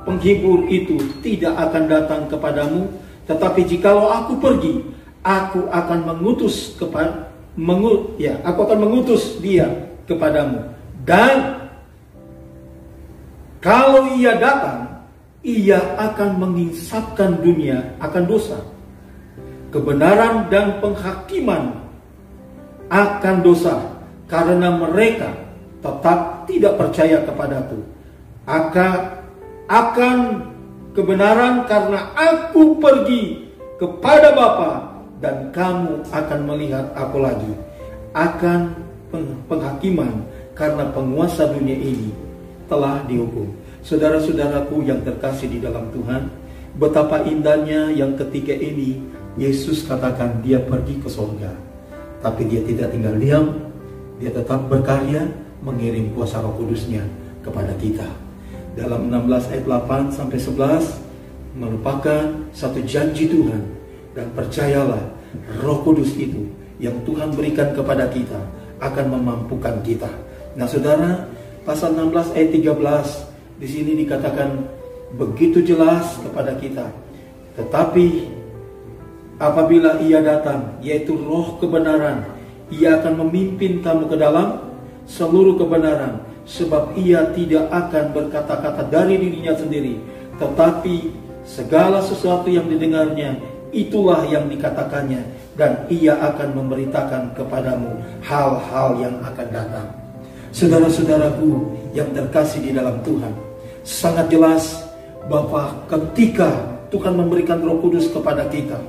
penghibur itu tidak akan datang kepadamu. Tetapi jikalau aku pergi, aku akan mengutus dia kepadamu. Dan kalau ia datang, ia akan menginsapkan dunia akan dosa, kebenaran dan penghakiman akan dosa, karena mereka tetap tidak percaya kepadaku. Akan kebenaran, karena aku pergi kepada Bapa dan kamu akan melihat aku lagi. Akan penghakiman, karena penguasa dunia ini telah dihukum. Saudara-saudaraku yang terkasih di dalam Tuhan, betapa indahnya yang ketika ini Yesus katakan dia pergi ke surga, tapi dia tidak tinggal diam. Dia tetap berkarya mengirim kuasa Roh Kudusnya kepada kita. Dalam 16 ayat 8 sampai 11 merupakan satu janji Tuhan. Dan percayalah, Roh Kudus itu yang Tuhan berikan kepada kita akan memampukan kita. Nah, saudara, pasal 16 ayat 13 di sini dikatakan begitu jelas kepada kita. Tetapi apabila ia datang, yaitu Roh kebenaran, ia akan memimpin kamu ke dalam seluruh kebenaran. Sebab ia tidak akan berkata-kata dari dirinya sendiri, tetapi segala sesuatu yang didengarnya, itulah yang dikatakannya, dan ia akan memberitakan kepadamu hal-hal yang akan datang. Saudara-saudaraku yang terkasih di dalam Tuhan, sangat jelas bahwa ketika Tuhan memberikan Roh Kudus kepada kita,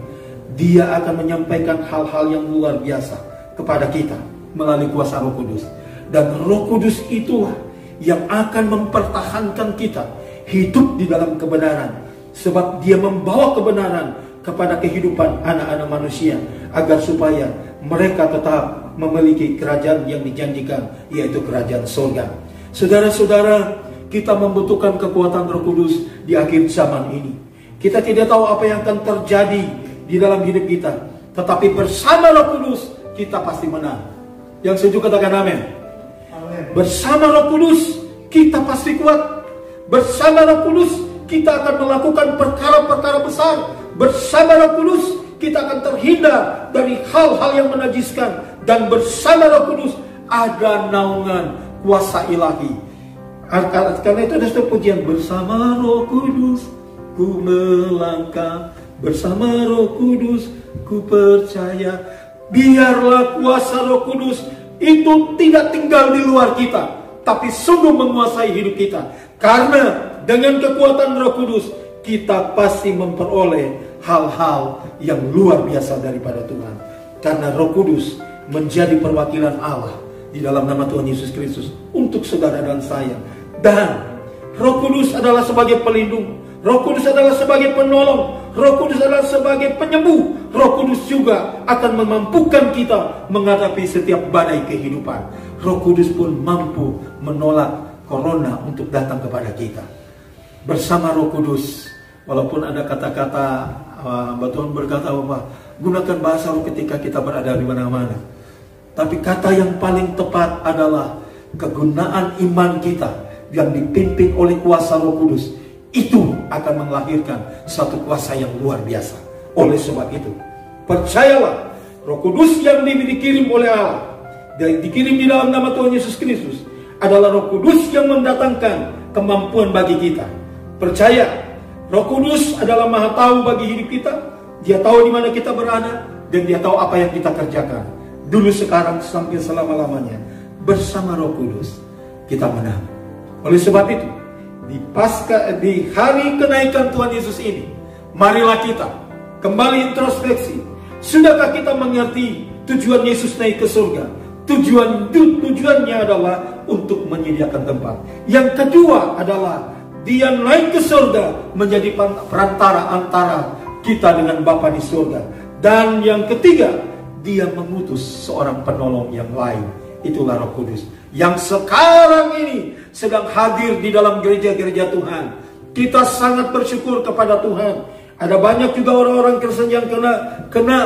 Dia akan menyampaikan hal-hal yang luar biasa kepada kita melalui kuasa Roh Kudus. Dan Roh Kudus itulah yang akan mempertahankan kita hidup di dalam kebenaran. Sebab Dia membawa kebenaran kepada kehidupan anak-anak manusia, agar supaya mereka tetap memiliki kerajaan yang dijanjikan, yaitu kerajaan surga. Saudara-saudara, kita membutuhkan kekuatan Roh Kudus di akhir zaman ini. Kita tidak tahu apa yang akan terjadi di dalam hidup kita, tetapi bersama Roh Kudus kita pasti menang. Yang setuju katakan amin. Bersama Roh Kudus kita pasti kuat. Bersama Roh Kudus kita akan melakukan perkara-perkara besar. Bersama Roh Kudus kita akan terhindar dari hal-hal yang menajiskan. Dan bersama Roh Kudus ada naungan kuasa ilahi. Karena itu ada satu pujian, bersama Roh Kudus ku melangkah bersama Roh Kudus. Ku percaya biarlah kuasa Roh Kudus itu tidak tinggal di luar kita, tapi sungguh menguasai hidup kita. Karena dengan kekuatan Roh Kudus kita pasti memperoleh hal-hal yang luar biasa daripada Tuhan. Karena Roh Kudus menjadi perwakilan Allah di dalam nama Tuhan Yesus Kristus untuk saudara dan saya. Dan Roh Kudus adalah sebagai pelindung, Roh Kudus adalah sebagai penolong, Roh Kudus adalah sebagai penyembuh. Roh Kudus juga akan memampukan kita menghadapi setiap badai kehidupan. Roh Kudus pun mampu menolak corona untuk datang kepada kita. Bersama Roh Kudus, walaupun ada kata-kata Tuhan berkata bahwa gunakan bahasa roh ketika kita berada di mana-mana, tapi kata yang paling tepat adalah kegunaan iman kita yang dipimpin oleh kuasa Roh Kudus. Itu akan melahirkan satu kuasa yang luar biasa. Oleh sebab itu, percayalah, Roh Kudus yang dikirim oleh Allah dan dikirim di dalam nama Tuhan Yesus Kristus adalah Roh Kudus yang mendatangkan kemampuan bagi kita. Percaya, Roh Kudus adalah Maha Tahu bagi hidup kita. Dia tahu di mana kita berada dan Dia tahu apa yang kita kerjakan. Dulu, sekarang, sampai selama-lamanya. Bersama Roh Kudus kita menang. Oleh sebab itu, di hari kenaikan Tuhan Yesus ini, marilah kita kembali introspeksi. Sudahkah kita mengerti tujuan Yesus naik ke surga? Tujuannya adalah untuk menyediakan tempat. Yang kedua adalah Dia naik ke surga menjadi perantara antara kita dengan Bapa di surga. Dan yang ketiga, Dia mengutus seorang penolong yang lain. Itulah Roh Kudus yang sekarang ini sedang hadir di dalam gereja-gereja Tuhan. Kita sangat bersyukur kepada Tuhan. Ada banyak juga orang-orang Kristen yang kena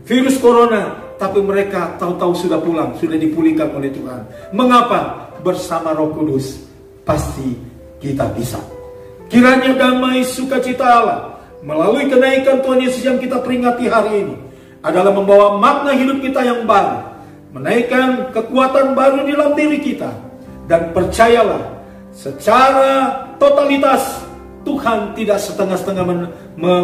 virus corona, tapi mereka tahu-tahu sudah pulang, sudah dipulihkan oleh Tuhan. Mengapa? Bersama Roh Kudus pasti kita bisa. Kiranya damai sukacita Allah melalui kenaikan Tuhan Yesus yang kita peringati hari ini adalah membawa makna hidup kita yang baru, menaikkan kekuatan baru di dalam diri kita. Dan percayalah, secara totalitas Tuhan tidak setengah-setengah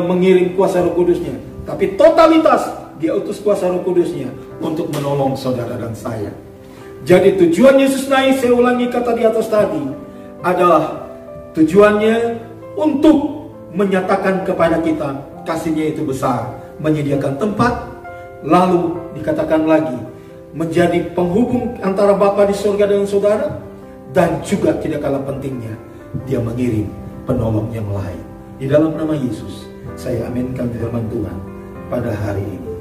mengirim kuasa Roh Kudusnya, tapi totalitas Dia utus kuasa Roh Kudusnya untuk menolong saudara dan saya. Jadi tujuan Yesus naik, saya ulangi kata di atas tadi, adalah tujuannya untuk menyatakan kepada kita kasih-Nya itu besar, menyediakan tempat, lalu dikatakan lagi menjadi penghubung antara Bapa di surga dengan saudara. Dan juga tidak kalah pentingnya, Dia mengirim penolong yang lain. Di dalam nama Yesus, saya aminkan firman Tuhan pada hari ini.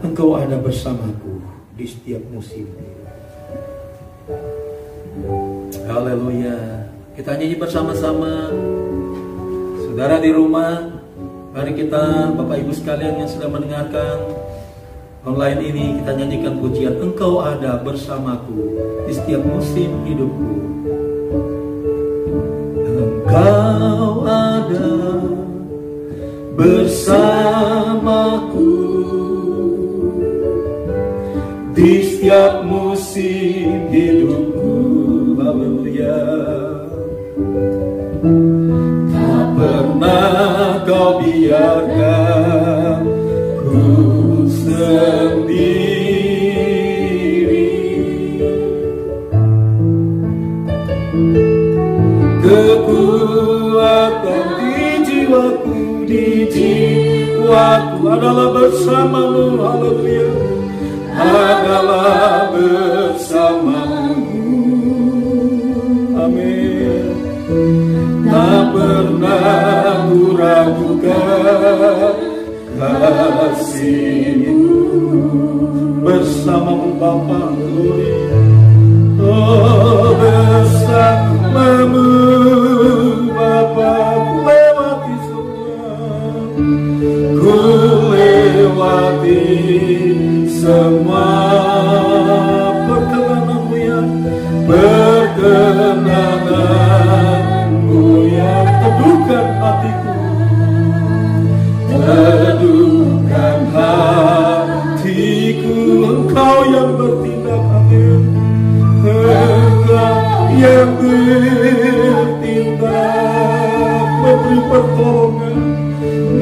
Engkau ada bersamaku di setiap musim. Haleluya. Kita nyanyi bersama-sama. Saudara di rumah, mari kita, Bapak Ibu sekalian yang sedang mendengarkan online ini, kita nyanyikan pujian Engkau ada bersamaku di setiap musim hidupku. Engkau ada bersamaku di setiap musim hidupku. Haleluya. Tak pernah Kau biarkan ku sendiri. Kekuatan di jiwaku adalah bersamamu. Haleluya. Adalah bersamamu. Amin. Tak pernah ku ragukan kasih-Mu bersamamu Bapa. Oh, bersamamu Bapa, ku lewati semua, ku lewati semua. Perkenanan-Mu ya, perkenanan-Mu ya, teduhkan hatiku, teduhkan hatiku. Engkau yang bertindak, amin. Engkau yang bertindak, memberi pertolongan,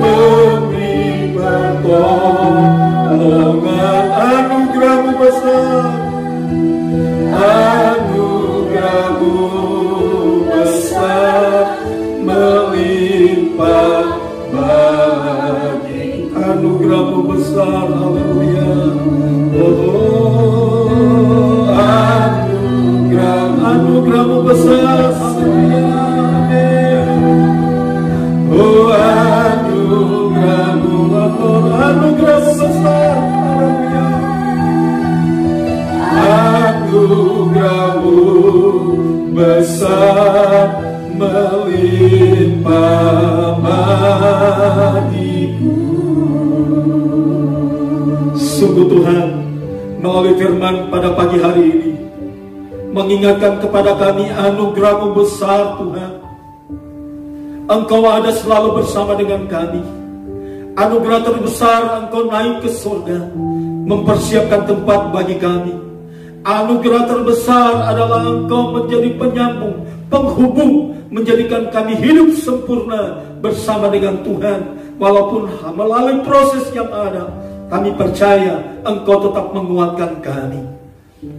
memberi pertolongan. Anugerah-Mu besar, anugerah-Mu besar, melimpah bagi. Anugerah-Mu besar, haleluya. Oh, anugerah-Mu besar, haleluya. Oh, anugerah-Mu besar, haleluya. Anugerah-Mu besar, melimpah bagiku. Sungguh Tuhan, melalui firman pada pagi hari ini mengingatkan kepada kami anugerah-Mu besar Tuhan. Engkau ada selalu bersama dengan kami. Anugerah terbesar Engkau naik ke surga, mempersiapkan tempat bagi kami. Anugerah terbesar adalah Engkau menjadi penyambung, penghubung, menjadikan kami hidup sempurna bersama dengan Tuhan. Walaupun melalui proses yang ada, kami percaya Engkau tetap menguatkan kami.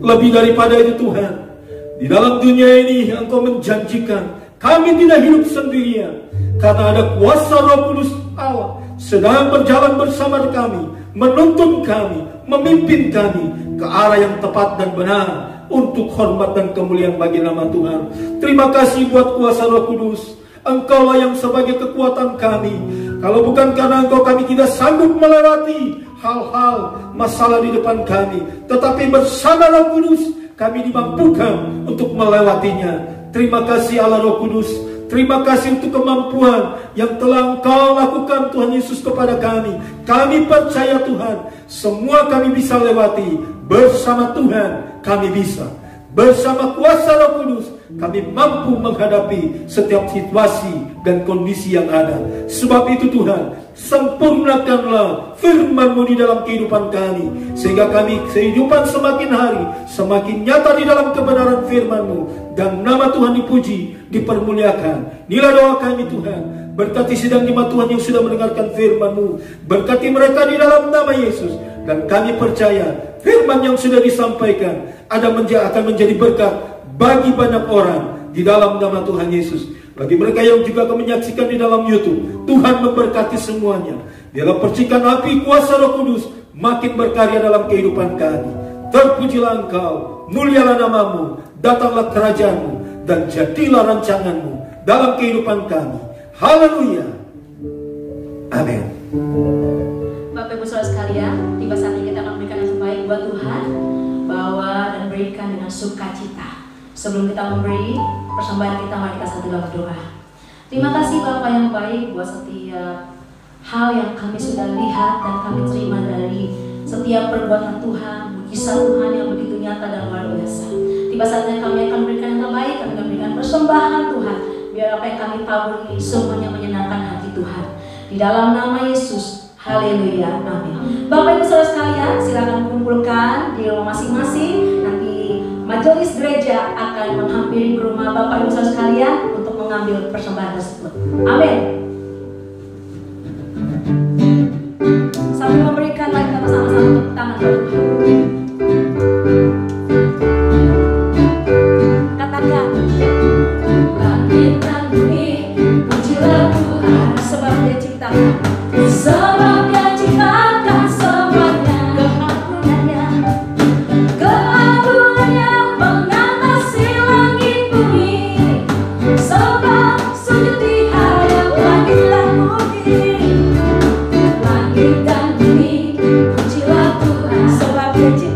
Lebih daripada itu Tuhan, di dalam dunia ini Engkau menjanjikan kami tidak hidup sendirian, karena ada kuasa Roh Kudus Allah sedang berjalan bersama kami, menuntun kami, memimpin kami ke arah yang tepat dan benar untuk hormat dan kemuliaan bagi nama Tuhan. Terima kasih buat kuasa Roh Kudus. Engkaulah yang sebagai kekuatan kami. Kalau bukan karena Engkau, kami tidak sanggup melewati hal-hal masalah di depan kami. Tetapi bersama Roh Kudus kami dimampukan untuk melewatinya. Terima kasih Allah Roh Kudus. Terima kasih untuk kemampuan yang telah Engkau lakukan Tuhan Yesus kepada kami. Kami percaya Tuhan, semua kami bisa lewati. Bersama Tuhan kami bisa. Bersama kuasa Roh Kudus kami mampu menghadapi setiap situasi dan kondisi yang ada. Sebab itu Tuhan, sempurnakanlah firman-Mu di dalam kehidupan kami, sehingga kami kehidupan semakin hari semakin nyata di dalam kebenaran firman-Mu, dan nama Tuhan dipuji, dipermuliakan. Inilah doa kami Tuhan. Berkati sidang jemaat Tuhan yang sudah mendengarkan firman-Mu. Berkati mereka di dalam nama Yesus. Dan kami percaya firman yang sudah disampaikan akan menjadi berkat bagi banyak orang di dalam nama Tuhan Yesus. Bagi mereka yang juga akan menyaksikan di dalam YouTube, Tuhan memberkati semuanya. Biarlah percikan api kuasa Roh Kudus makin berkarya dalam kehidupan kami. Terpujilah Engkau, mulialah nama-Mu, datanglah kerajaan-Mu, dan jadilah rancangan-Mu dalam kehidupan kami. Haleluya. Amin. Bapak Ibu Saudara sekalian, tiba saatnya kita akan memberikan yang terbaik buat Tuhan, bawa dan berikan dengan sukacita. Sebelum kita memberi persembahan kita, mari kita satu dalam doa. Terima kasih Bapak yang baik buat setiap hal yang kami sudah lihat dan kami terima dari setiap perbuatan Tuhan, mujizat Tuhan yang begitu nyata dan luar biasa. Tiba saatnya kami akan memberikan yang terbaik, kami akan memberikan persembahan Tuhan. Biar apa yang kami tabur ini semuanya menyenangkan hati Tuhan. Di dalam nama Yesus. Haleluya, amin. Bapak Ibu Saudara sekalian, silakan kumpulkan di rumah masing-masing. Nanti majelis gereja akan menghampiri ke rumah Bapak Ibu Saudara sekalian untuk mengambil persembahan tersebut. Amin. Sambil memberikan lagi kita bersama-sama tepuk tangan buat Tuhan. Katakan, langit dan bumi, pujilah Tuhan, sebab Dia ciptakan. Sebab Dia ciptakan semuanya, keagungannya mengatasi langit bumi. Sebab sujud di hadirat langit dan bumi. Langit dan bumi, pujilah Tuhan, sebab Dia ciptakan.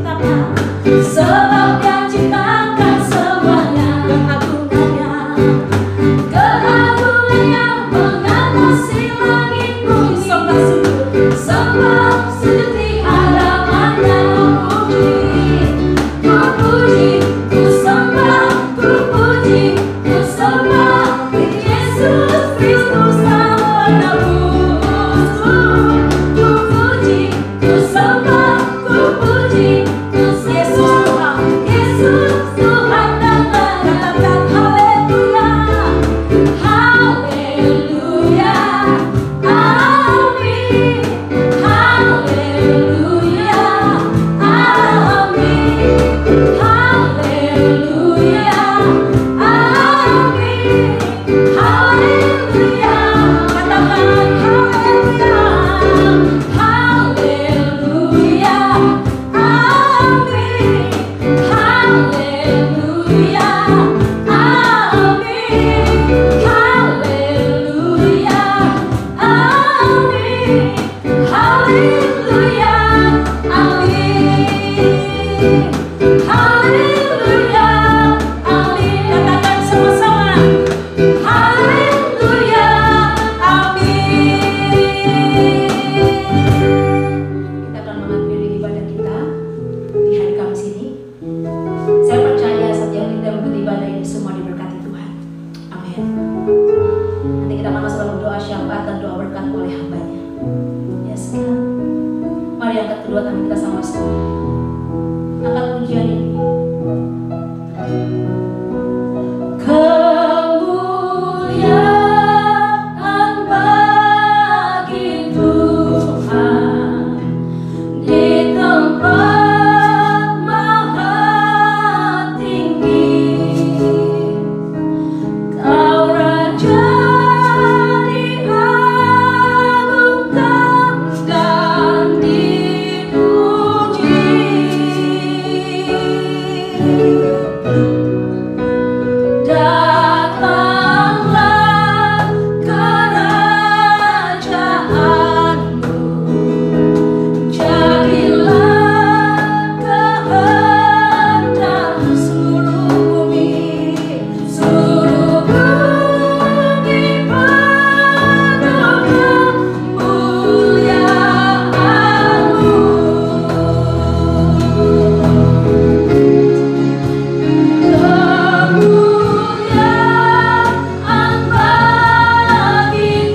doa syafaat dan doa berkat oleh hambanya. Ya sekarang, mari angkat kedua tangan kita sama-sama. Angkat pujian ini. Kemuliaan bagi Tuhan di tempat maha tinggi. Kau Raja diagungkan dan dipuji. Datanglah kerajaanmu, jadilah kehendak seluruh bumi penuh kemuliaan bagi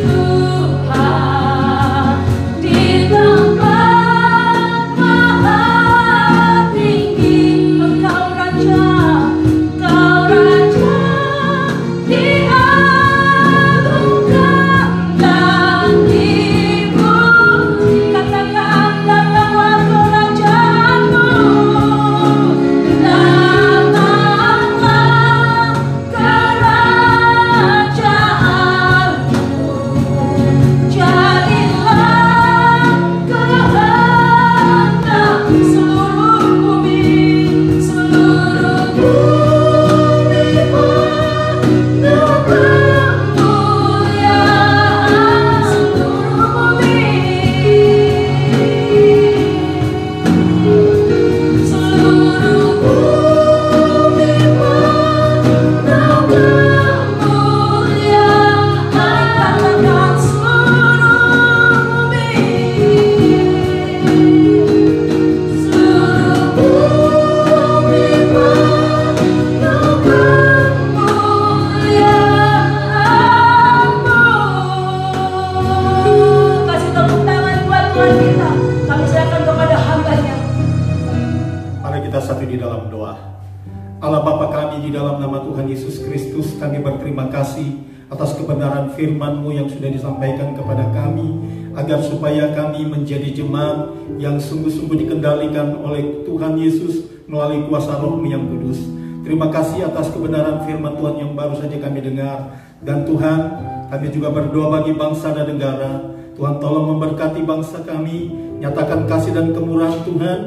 Tuhan di tempat maha tinggi. Engkau Raja diagungkan dan dipuji. Katakan, datanglah kerajaanmu, datanglah kerajaanmu, jadilah kehendak seluruh bumi penuh kemuliaan seluruh bumi penuh kemuliaan. Katakan seluruh bumi kemuliaanmu. Kasih tepuk tangan buat Tuhan kita. Kami serahkan kepada hamba-Nya. Mari kita satu di dalam doa. Allah Bapa kami, di dalam nama Tuhan Yesus Kristus, kami berterima kasih atas kebenaran firman-Mu yang sudah disampaikan kepada kami, agar supaya kami menjadi jemaat yang sungguh-sungguh dikendalikan oleh Tuhan Yesus melalui kuasa Roh-Mu yang kudus. Terima kasih atas kebenaran firman Tuhan yang baru saja kami dengar. Dan Tuhan, kami juga berdoa bagi bangsa dan negara. Tuhan tolong memberkati bangsa kami, nyatakan kasih dan kemurahan Tuhan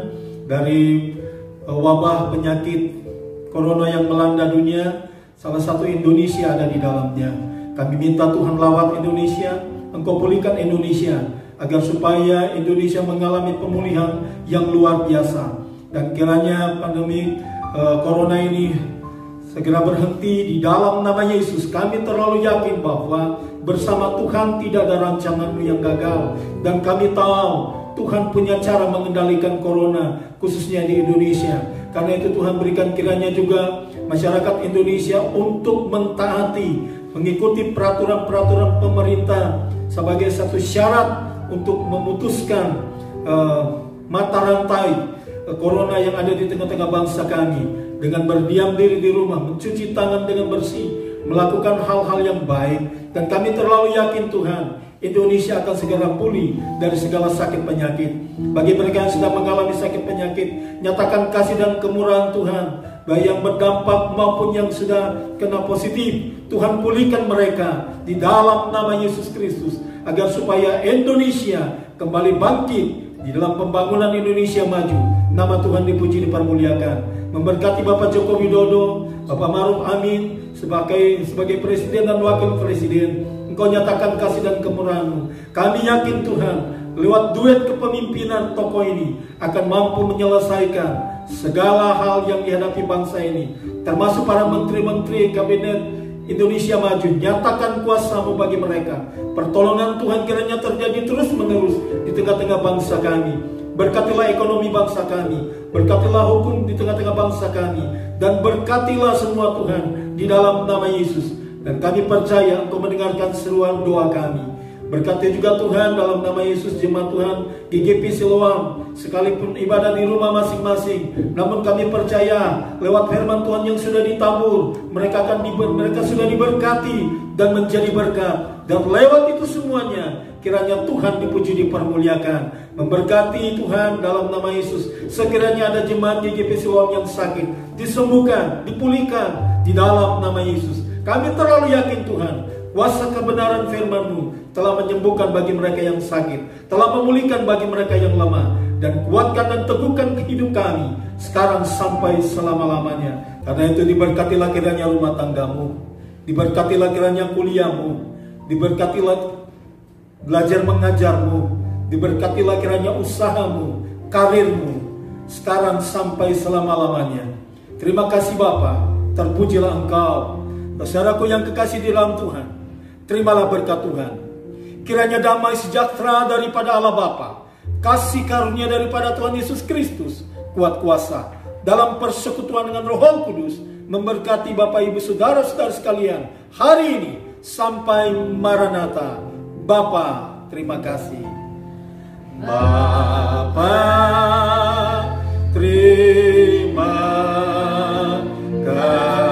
dari wabah penyakit Corona yang melanda dunia. Salah satu Indonesia ada di dalamnya. Kami minta Tuhan lawat Indonesia, Engkau pulihkan Indonesia, agar supaya Indonesia mengalami pemulihan yang luar biasa. Dan kiranya pandemi Corona ini segera berhenti di dalam nama Yesus. Kami terlalu yakin bahwa bersama Tuhan tidak ada rancangan-Mu yang gagal. Dan kami tahu Tuhan punya cara mengendalikan Corona, khususnya di Indonesia. Karena itu Tuhan berikan kiranya juga masyarakat Indonesia untuk mentaati, mengikuti peraturan-peraturan pemerintah sebagai satu syarat untuk memutuskan mata rantai Corona yang ada di tengah-tengah bangsa kami. Dengan berdiam diri di rumah, mencuci tangan dengan bersih, melakukan hal-hal yang baik. Dan kami terlalu yakin Tuhan, Indonesia akan segera pulih dari segala sakit penyakit. Bagi mereka yang sedang mengalami sakit penyakit, nyatakan kasih dan kemurahan Tuhan. Baik yang berdampak maupun yang sudah kena positif, Tuhan pulihkan mereka di dalam nama Yesus Kristus, agar supaya Indonesia kembali bangkit di dalam pembangunan Indonesia maju. Nama Tuhan dipuji, dipermuliakan. Memberkati Bapak Joko Widodo, Bapak Maruf Amin sebagai presiden dan wakil presiden. Engkau nyatakan kasih dan kemurahan-Mu. Kami yakin Tuhan, lewat duet kepemimpinan tokoh ini akan mampu menyelesaikan segala hal yang dihadapi bangsa ini, termasuk para menteri-menteri kabinet Indonesia Maju. Nyatakan kuasa-Mu bagi mereka. Pertolongan Tuhan kiranya terjadi terus-menerus di tengah-tengah bangsa kami. Berkatilah ekonomi bangsa kami, berkatilah hukum di tengah-tengah bangsa kami, dan berkatilah semua Tuhan di dalam nama Yesus. Dan kami percaya Engkau mendengarkan seruan doa kami. Berkati juga Tuhan dalam nama Yesus jemaat Tuhan GGP Siloam, sekalipun ibadah di rumah masing-masing, namun kami percaya lewat firman Tuhan yang sudah ditabur, mereka sudah diberkati dan menjadi berkat. Dan lewat itu semuanya kiranya Tuhan dipuji, dipermuliakan. Memberkati Tuhan dalam nama Yesus. Sekiranya ada jemaat GGP Siloam yang sakit, disembuhkan, dipulihkan di dalam nama Yesus. Kami terlalu yakin Tuhan, kuasa kebenaran firman-Mu telah menyembuhkan bagi mereka yang sakit, telah memulihkan bagi mereka yang lemah, dan kuatkan dan teguhkan hidup kami sekarang sampai selama-lamanya. Karena itu diberkatilah kiranya rumah tanggamu, diberkatilah kiranya kuliahmu, diberkatilah belajar mengajarmu, diberkatilah kiranya usahamu, karirmu, sekarang sampai selama-lamanya. Terima kasih Bapa, terpujilah Engkau. Saudaraku yang kekasih di dalam Tuhan, terimalah berkat Tuhan. Kiranya damai sejahtera daripada Allah Bapa, kasih karunia daripada Tuhan Yesus Kristus, kuat kuasa dalam persekutuan dengan Roh Kudus, memberkati Bapak Ibu Saudara-saudara sekalian hari ini sampai Maranatha. Bapa, terima kasih. Bapa, terima kasih.